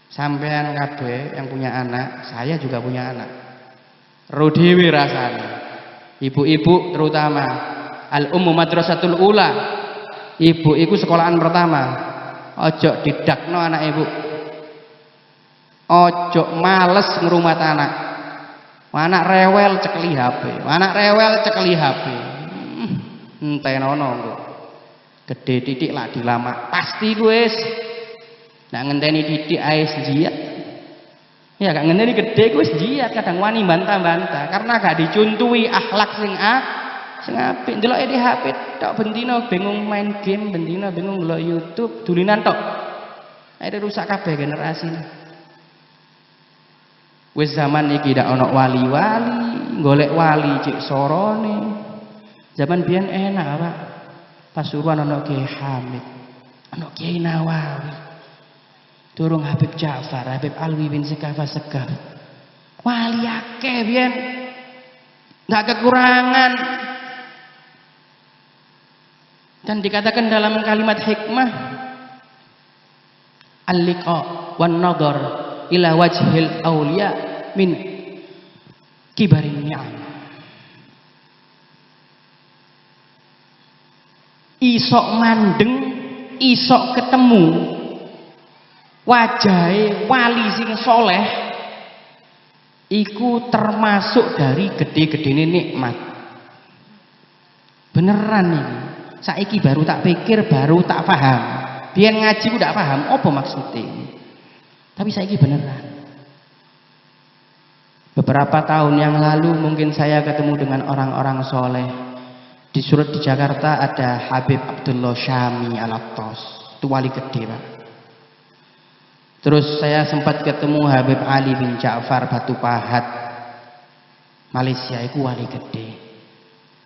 Sampean kabeh yang punya anak, saya juga punya anak. Ro dhewe rasane. Ibu-ibu terutama al-ummu madrasatul ula. Ibu iku sekolahan pertama. Ojo didakno anak ibu. Ojo males ngrumat anak. Anak rewel cekeli HP. Anak rewel cekeli HP. Entenono kok. Gede titik lah dilama. Pasti gue wis. Nak ngenteni titik ae jiat. Ya gak ngenteni gede gue wis jiat, kadang wani bantah-bantah karena gak dicuntui akhlak sing apik. Ndeloke di HP tok bendina bingung main game, bendina bingung ndelok YouTube, dulinan tok. Akhire rusak kabeh generasi. Wis zaman iki dak ana wali-wali, golek wali cek sorone. Zaman biyen enak, Pak. Pasuruan ana Kiai Hamid, ana Kiai Nawawi. Durung Habib Ja'far, Habib Alwi bin Sekafah Segaf. Wali akeh biyen. Enggak kekurangan. Dan dikatakan dalam kalimat hikmah al-liqa wan nadhar ila wajhil awliya min kibarin ni'am. Isok mandeng, isok ketemu wajahe wali sing soleh iku termasuk dari gede-gedene nikmat. Beneran nih. Saiki baru tak pikir, baru tak paham. Biyen ngaji ku ndak paham apa maksudnya. Tapi saiki beneran. Beberapa tahun yang lalu mungkin saya ketemu dengan orang-orang soleh. Di Jakarta ada Habib Abdullah Syami Al-Attas, itu wali gede Pak. Terus saya sempat ketemu Habib Ali bin Ja'far Batu Pahat, Malaysia, itu wali gede.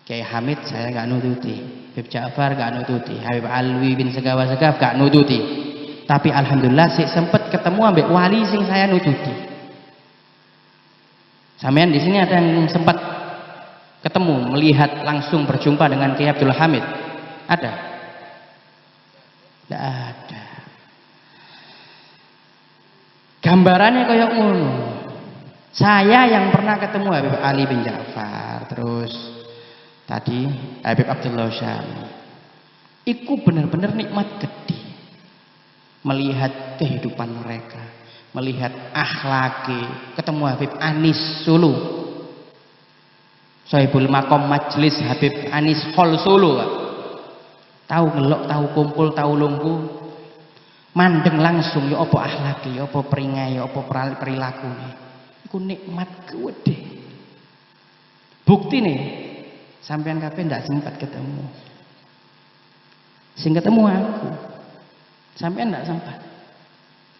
Kiai Hamid saya gak nututi, Habib Ja'far gak nututi, Habib Alwi bin Segaf gak nututi. Tapi alhamdulillah sih sempat ketemu ambek wali sing saya nututi. Sampean di sini ada yang sempat ketemu, melihat langsung berjumpa dengan Kiai Abdul Hamid? Ada? Tidak ada. Gambarannya kayak ngono. Saya yang pernah ketemu Habib Ali bin Ja'far, terus tadi Habib Abdullah Syami. Iku benar-benar nikmat gede. Melihat kehidupan mereka, melihat akhlaki. Ketemu Habib Anis Solo, Sohibul Makom Majlis Habib Anis Hol Solo, Pak. Tahu ngelok, tahu kumpul, tahu lunggu, mandeng langsung ya apa akhlaki, ya apa peringai, ya apa perilaku nih. Iku nikmat gede. Bukti nih, sampean kabeh ndak sempat ketemu. Sing ketemu aku, sampean ndak sempat.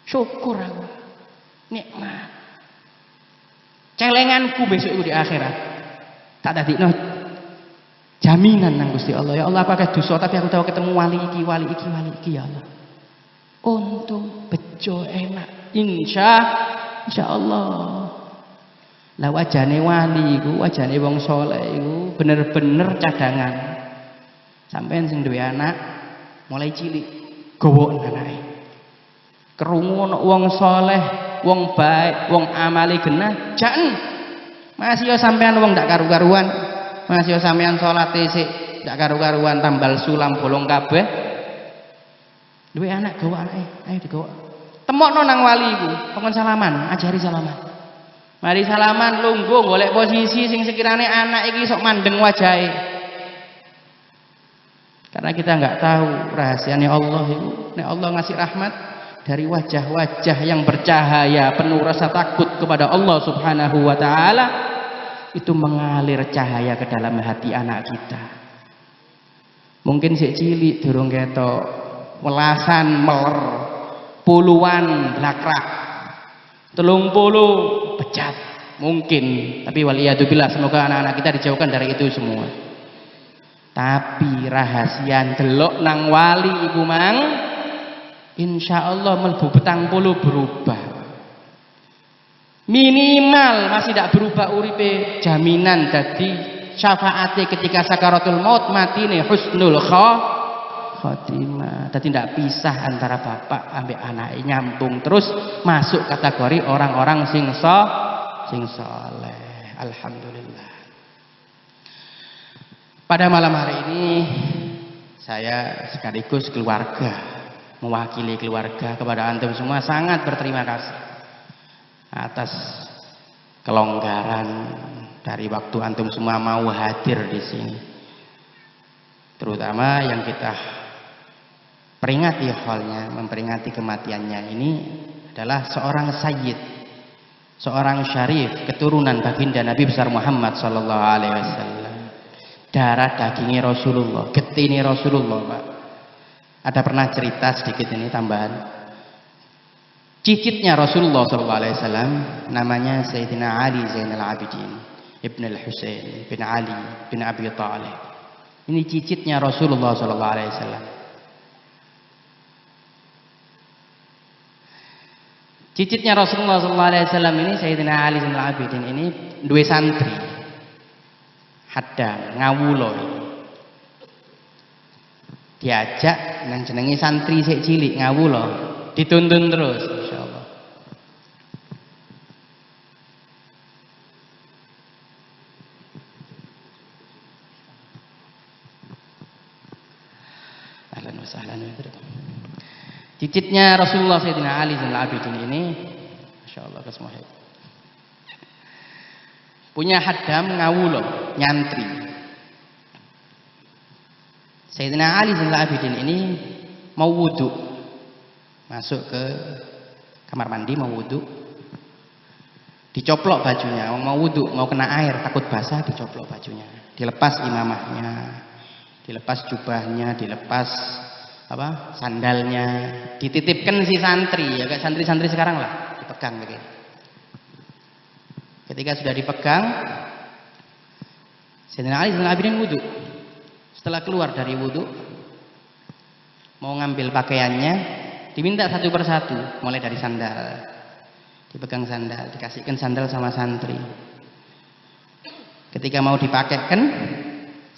Syukur aku, nikmat. Celenganku besok itu di akhirat tak dadikno jaminan nang Gusti Allah. Ya Allah, apakah dosa tapi aku tahu ketemu wali iki ya Allah. Untung bejo enak insya Allah. Lah wajane wali iku, wajane wong saleh iku bener-bener cadangan. Sampeyan sing duwe anak mulai cilik gowo anake. Krungu ana wong saleh, wong baik, wong amali genah, jan masih yo sampean wong ndak karu-karuan, masih yo sampean salat isik ndak karu-karuan, tambal sulam bolong kabeh. Duwe anak gawa anake, ayo digawa. Temokno nang wali iku, pokon salaman, ajari salaman. Mari salaman lungguh golek posisi sing sekirane anak iki sok mandeng wajahe. Karena kita nggak tahu rahasianya Allah itu. Nek Allah ngasih rahmat dari wajah-wajah yang bercahaya penuh rasa takut kepada Allah Subhanahu wa taala, itu mengalir cahaya ke dalam hati anak kita. Mungkin sik cilik durung ketok, welasan meler, puluhan blakrak, 30 bejat mungkin, tapi waliyadzubillah, semoga anak-anak kita dijauhkan dari itu semua. Tapi rahasia delok nang wali iku mang, insya Allah melbu petang puluh berubah. Minimal masih tidak berubah uripe, jaminan jadi syafaate ketika sakaratul maut mati nih husnul khotimah. Jadi tidak pisah antara bapak ambek anak, nyambung terus masuk kategori orang-orang sing soleh. Alhamdulillah. Pada malam hari ini saya sekaligus keluarga, mewakili keluarga kepada antum semua sangat berterima kasih atas kelonggaran dari waktu antum semua mau hadir di sini. Terutama yang kita peringati halnya, memperingati kematiannya ini adalah seorang sayyid, seorang syarif, keturunan baginda Nabi besar Muhammad sallallahu alaihi wasallam. Darah dagingnya Rasulullah, getini Rasulullah, Pak. Ada pernah cerita sedikit ini tambahan. Cicitnya Rasulullah SAW namanya Sayyidina Ali Zainal Abidin Ibn al-Husain bin Ali bin Abi Thalib. Ini cicitnya Rasulullah SAW. Cicitnya Rasulullah SAW ini Sayyidina Ali Zainal Abidin ini dua santri. Haddam ngawulo diajak nang jenenge santri sik cilik ngawulo, dituntun terus insyaallah. Ahlan wa sahlan. Cicitnya Rasulullah Sayyidina Ali Zainal Abidin ini insyaallah kesemuanya punya haddam ngawulo, nyantri. Sayyidina Ali Zainal Abidin ini mau wudhu, masuk ke kamar mandi mau wudhu, dicoplok bajunya, mau wudhu mau kena air takut basah, dicoplok bajunya, dilepas imamahnya, dilepas jubahnya, dilepas sandalnya, dititipkan si santri, ya kayak santri-santri sekarang lah, dipegang begini. Ketika sudah dipegang, Sayyidina Ali Zainal Abidin wudhu. Setelah keluar dari wudhu, mau ngambil pakaiannya, diminta satu persatu, mulai dari sandal, dipegang sandal, dikasihkan sandal sama santri. Ketika mau dipakaikan,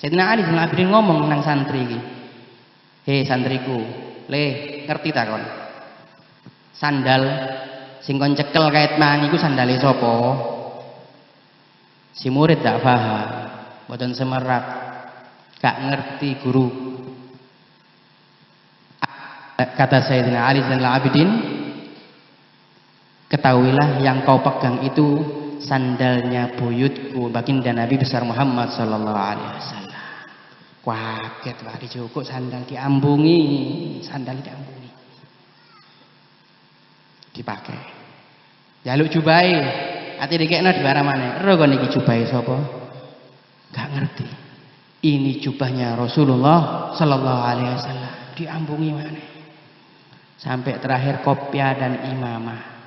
Sayyidina Ali Zainal Abidin ngomong nang santri iki, "Hei santriku, le ngerti ta kon? Sandal sing kon cekel kait mang iku sandale sapa?" Si murid tak paham, boten semerak, gak ngerti guru. Kata Sayyidina Ali Zainal Abidin, "Ketahuilah yang kau pegang itu sandalnya buyutku, baginda Nabi besar Muhammad sallallahu alaihi wasallam." Kaget Pak dijukuk sandal diambungi, sandal diambungi. Dipakai. Jaluk jubahe. Ati dikekno dibarang maneh. Ero kon iki jubahe sapa? Gak ngerti. Ini jubahnya Rasulullah sallallahu alaihi wasallam. Diambungi maneh. Sampai terakhir kopya dan imamah.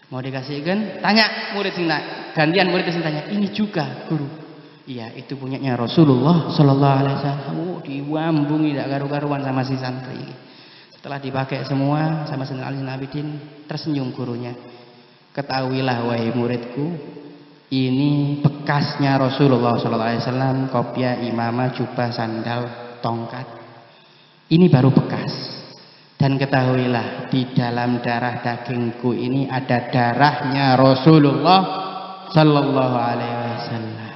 Mau dikasihkan, tanya murid sing gantian murid sing tanya, "Ini juga, Guru?" "Iya, itu punyanya Rasulullah sallallahu alaihi wasallam." Diambungi tak karu-karuan sama si santri. Setelah dipakai semua sama Sayyidina Ali Zainal Abidin, tersenyum gurunya. "Ketahuilah wahai muridku, ini bekasnya Rasulullah sallallahu alaihi wasallam, kopya, imamah, jubah, sandal, tongkat. Ini baru bekas. Dan ketahuilah di dalam darah dagingku ini ada darahnya Rasulullah sallallahu alaihi wasallam."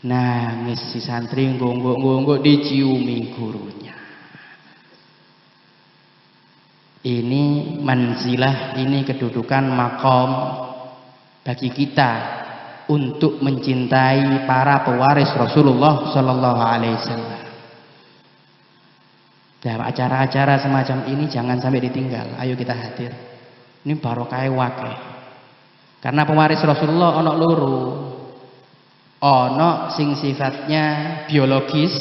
Nangis si santri ngonggok-ngonggok diciumi gurunya. Ini manzilah, ini kedudukan makom bagi kita untuk mencintai para pewaris Rasulullah sallallahu alaihi wasallam. Dalam acara-acara semacam ini jangan sampai ditinggal. Ayo kita hadir. Ini barokah wakil. Karena pewaris Rasulullah ono loro. Ono sing sifatnya biologis,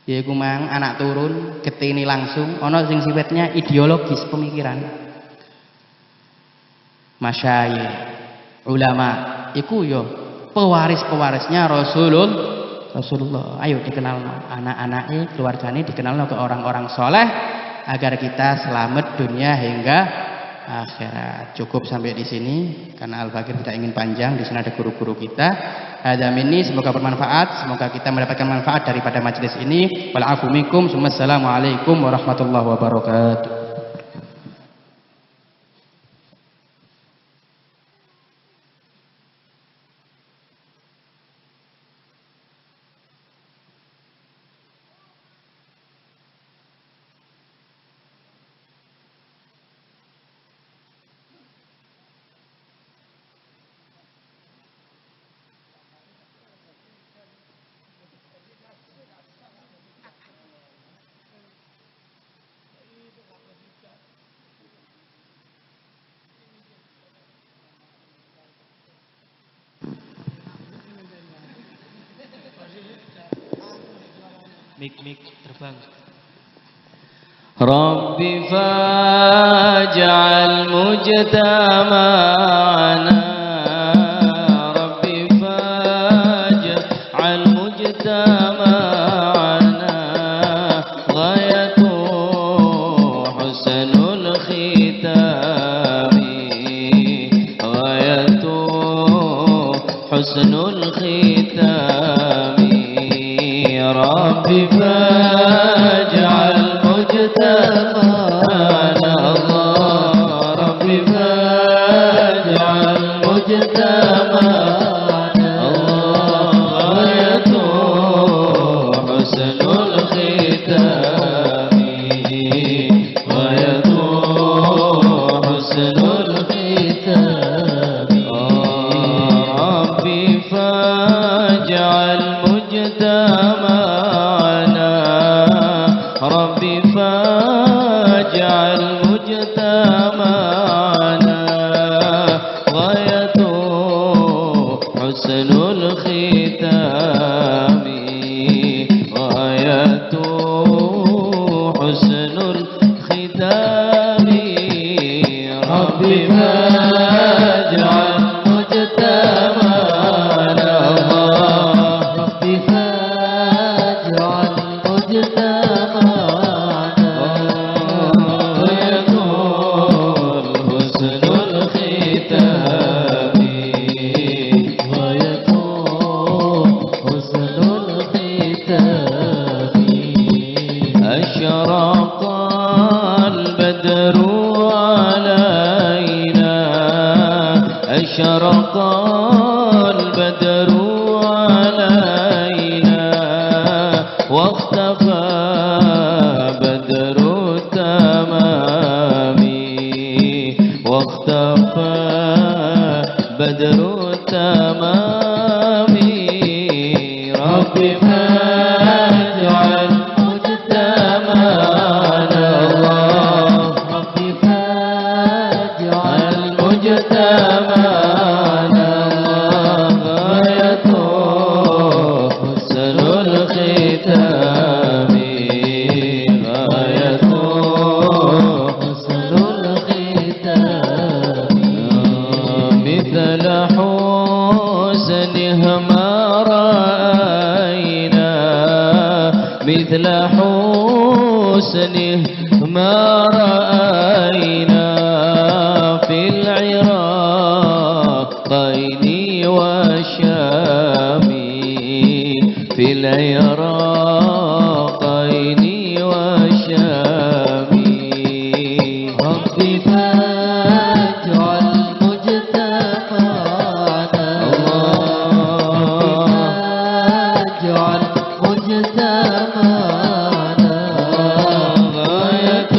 yaitu mang anak turun getini langsung. Ono sing sifatnya ideologis, pemikiran. Masyayikh, ulama, iku yo pewaris-pewarisnya Rasulullah. Ayo dikenal anak-anaknya, keluarganya, dikenal ke orang-orang soleh agar kita selamat dunia hingga akhirat. Cukup sampai di sini karena Al-Fakir tidak ingin panjang. Di sini ada guru-guru kita. Hadza minni, semoga bermanfaat. Semoga kita mendapatkan manfaat daripada majelis ini. Wal afu minkum. Assalamualaikum warahmatullahi wabarakatuh. Mik terbang. Rabbi faj'al mujtama'ana, Rabbi faj'al mujtama'ana ghayatu husnul khitami, ghayatu husnul khitami. Rabbi faj'al mujtama'ana, Rabbi faj'al mujtama'ana ghayatu husnul khitami, ghayatu husnul khitami. Rabbi faj'al mujtama'ana, Rabbi faj'al mujtama'ana ربي فاجعل مجتمعنا ربي فاجعل مجتمعنا ويكون حسن الختام ويكون حسن الختام أشرق البدر علينا أشرق البدر علينا واختفى بدر التمام واختفى بدر التمام ربي فاجعل مجتمعنا ربي فاجعل مجتمعنا غاية حسن الختام غاية حسن الختام مثل حسنها ما رأينا مثل حسنه ما رأينا في العراقين والشام في العراقين والشام ربي فاجعل مجتمعنا فاجعل مجتمعنا غاية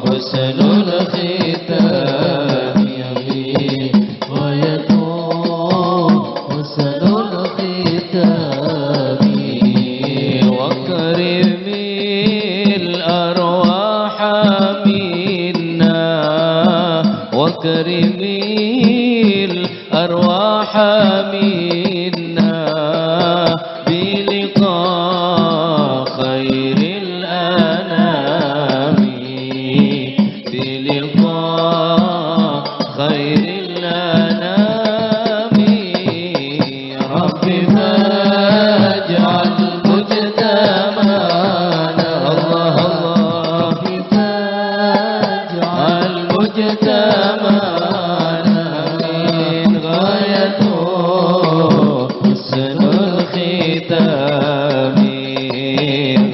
حسن الختام غاية حسن الختام وكرم الأرواح منا وكرم الأرواح منا بلقاء خير الأنام بلقاء خير الأنام ربي فاجعل مجتمعنا الله ربي فاجعل مجتمعنا من غاية حسن الختام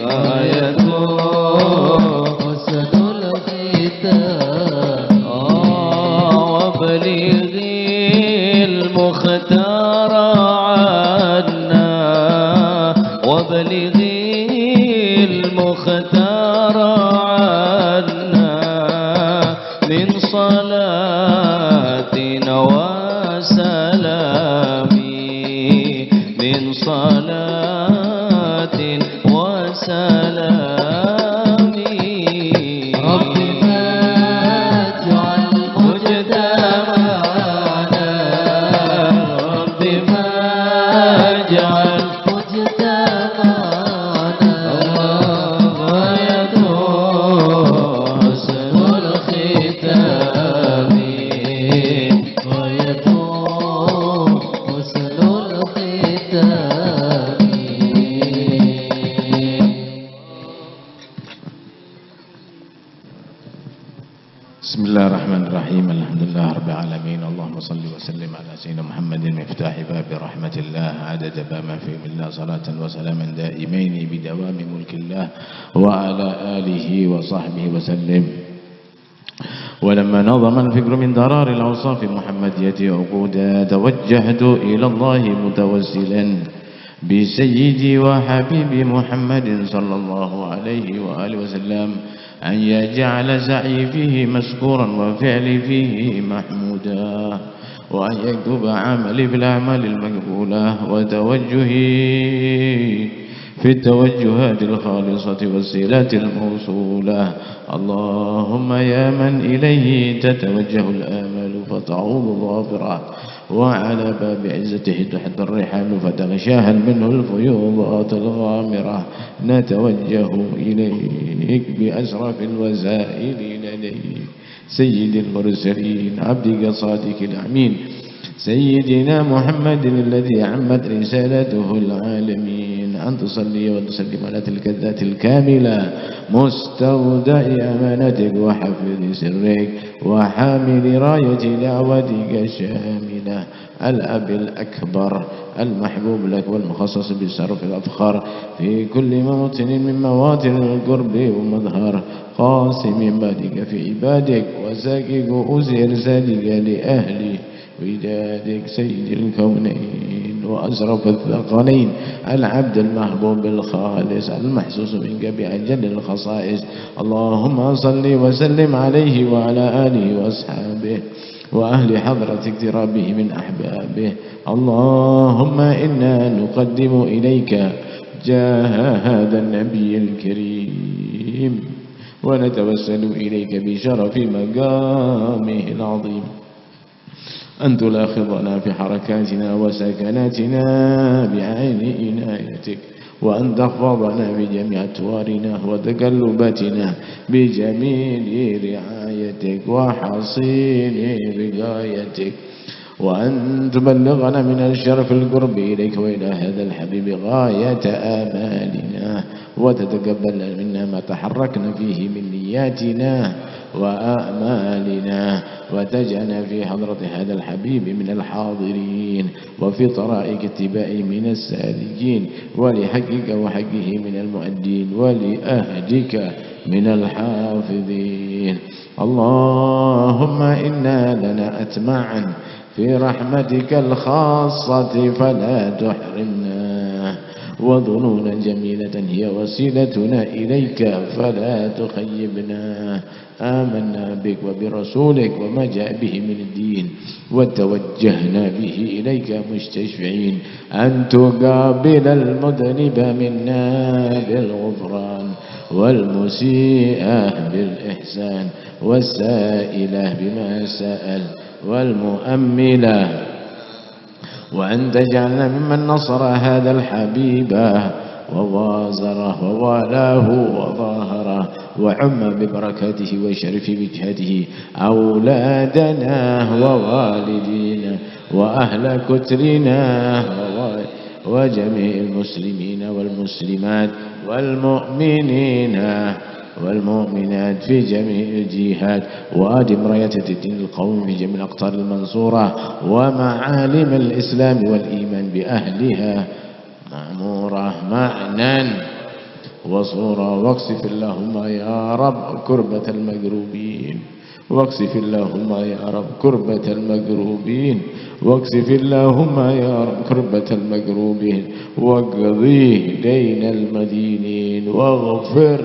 غاية حسن الختام وبلغ المختار عنا وبلغ المختار عنا من صلاة وسلام من صلاة وسلام ربي فاجعل مجتمعنا ربي فاجعل مجتمعنا غاية حسن الختام غاية حسن الختام بسم الله الرحمن الرحيم الحمد لله رب العالمين اللهم صل وسلم على سيدنا محمد مفتاح باب رحمة الله عدد ما في الله صلاة وسلاما دائمين بدوام ملك الله وعلى آله وصحبه وسلم ولما نظم الفكر من درار الأوصاف المحمدية عقودا توجهت إلى الله متوسلا بسيدي وحبيبي محمد صلى الله عليه وآله وسلم أن يجعل سعي فيه مشكورا وفعلي فيه محمودا وأن يكتب عملي بالأعمال المقبولة وتوجهي في التوجهات الخالصة والسيلات الموصولة اللهم يا من إليه تتوجه الآمال فتعوض ظافرة وعلى باب عزته تحت الرحال فتغشاها منه الفيوضات الغامرة نتوجه إليك بأشرف الوسائل لديك سيد المرسلين عبدك صادق الأمين سيدنا محمد الذي عمت رسالته العالمين أن تصلي وتسلم على تلك الذات الكاملة مستودع أمانتك وحفظ سرك وحامل راية دعوتك الشاملة الأب الأكبر المحبوب لك والمخصص بالشرف الأفخر في كل موطن من مواطن القرب ومظهر قاسم بادك في عبادك وساكي كؤوس إرسالك لأهل ودادك سيد الكونين وأشرف الثقلين العبد المحبوب الخالص المحسوس منك بأجل الخصائص اللهم صل وسلم عليه وعلى آله وأصحابه وأهل حضرة اقترابه من أحبابه اللهم إنا نقدم إليك جاه هذا النبي الكريم ونتوسل إليك بشرف مقامه العظيم أن تلاحظنا في حركاتنا وسكناتنا بعين عنايتك وأن تحفظنا بجميع أطوارنا وتقلباتنا بجميل رعايتك وحصين رقايتك وأن تبلغنا من الشرف القرب إليك وإلى هذا الحبيب غاية آمالنا وتتقبل منا ما تحركنا فيه من نياتنا وآمالنا وتجعلنا في حضرة هذا الحبيب من الحاضرين وفي طرائق اتباع من السالكين ولحقك وحقه من المؤدين ولأهدك من الحافظين اللهم إنا لنا أتمعا في رحمتك الخاصة فلا تحرمنا وظنونا جميلة هي وسيلتنا إليك فلا تخيبنا آمنا بك وبرسولك وما جاء به من الدين وتوجهنا به إليك مستشفعين أن تقابل المذنب منا بالغفران والمسيئة بالإحسان والسائلة بما سأل والمؤملة وأن تجعلنا ممن نصر هذا الحبيب ووازره ووالاه وظاهره وعم ببركاته وشرف وجهته أولادنا ووالدينا وأهل كترنا وجميع المسلمين والمسلمات والمؤمنين والمؤمنات في جميع الجهات وأدم راية الدين القومي في جميع الأقطار المنصورة ومعالم الإسلام والإيمان بأهلها معمورة معنى وصورة واقصف اللهم يا رب كربة المكروبين واقصف اللهم يا رب كربة المكروبين واقصف اللهم يا رب كربة المكروبين واقضيه دين المدينين واغفر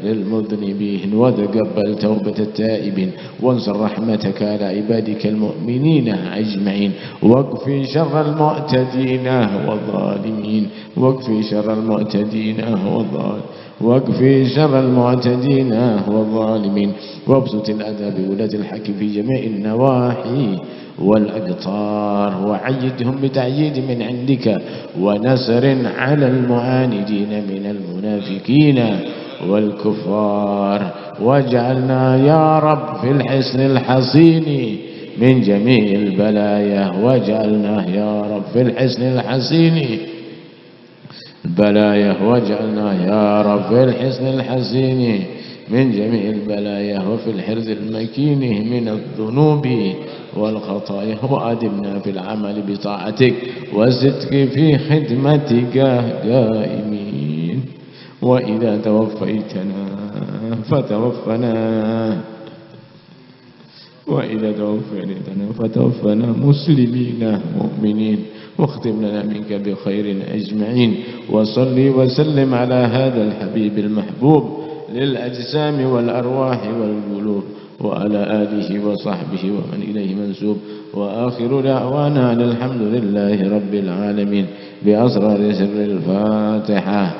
للمذنبين وتقبل توبة التائبين وانصر رحمتك على عبادك المؤمنين أجمعين واكفي شر المعتدين والظالمين واكفي شر المعتدين والظالمين واكفي شر المعتدين والظالمين وابسط الأذى بولاة الحق في جميع النواحي والأقطار وعيدهم بتعييد من عندك ونصر على المعاندين من المنافقين والكفار واجعلنا يا رب في الحصن الحصين من جميع البلايا واجعلنا يا رب في الحصن الحصين البلايا واجعلنا يا رب في الحصن الحصين من جميع البلايا وفي الحرز المكين من الذنوب والخطايا وأدمنا في العمل بطاعتك والصدق في خدمتك دائمين وإذا توفيتنا فتوفنا مسلمين مؤمنين واختم لنا منك بخير أجمعين وصل وسلم على هذا الحبيب المحبوب للأجسام والأرواح والقلوب وعلى آله وصحبه ومن إليه منسوب وآخر دعوانا الحمد لله رب العالمين بأسرار سر الفاتحة.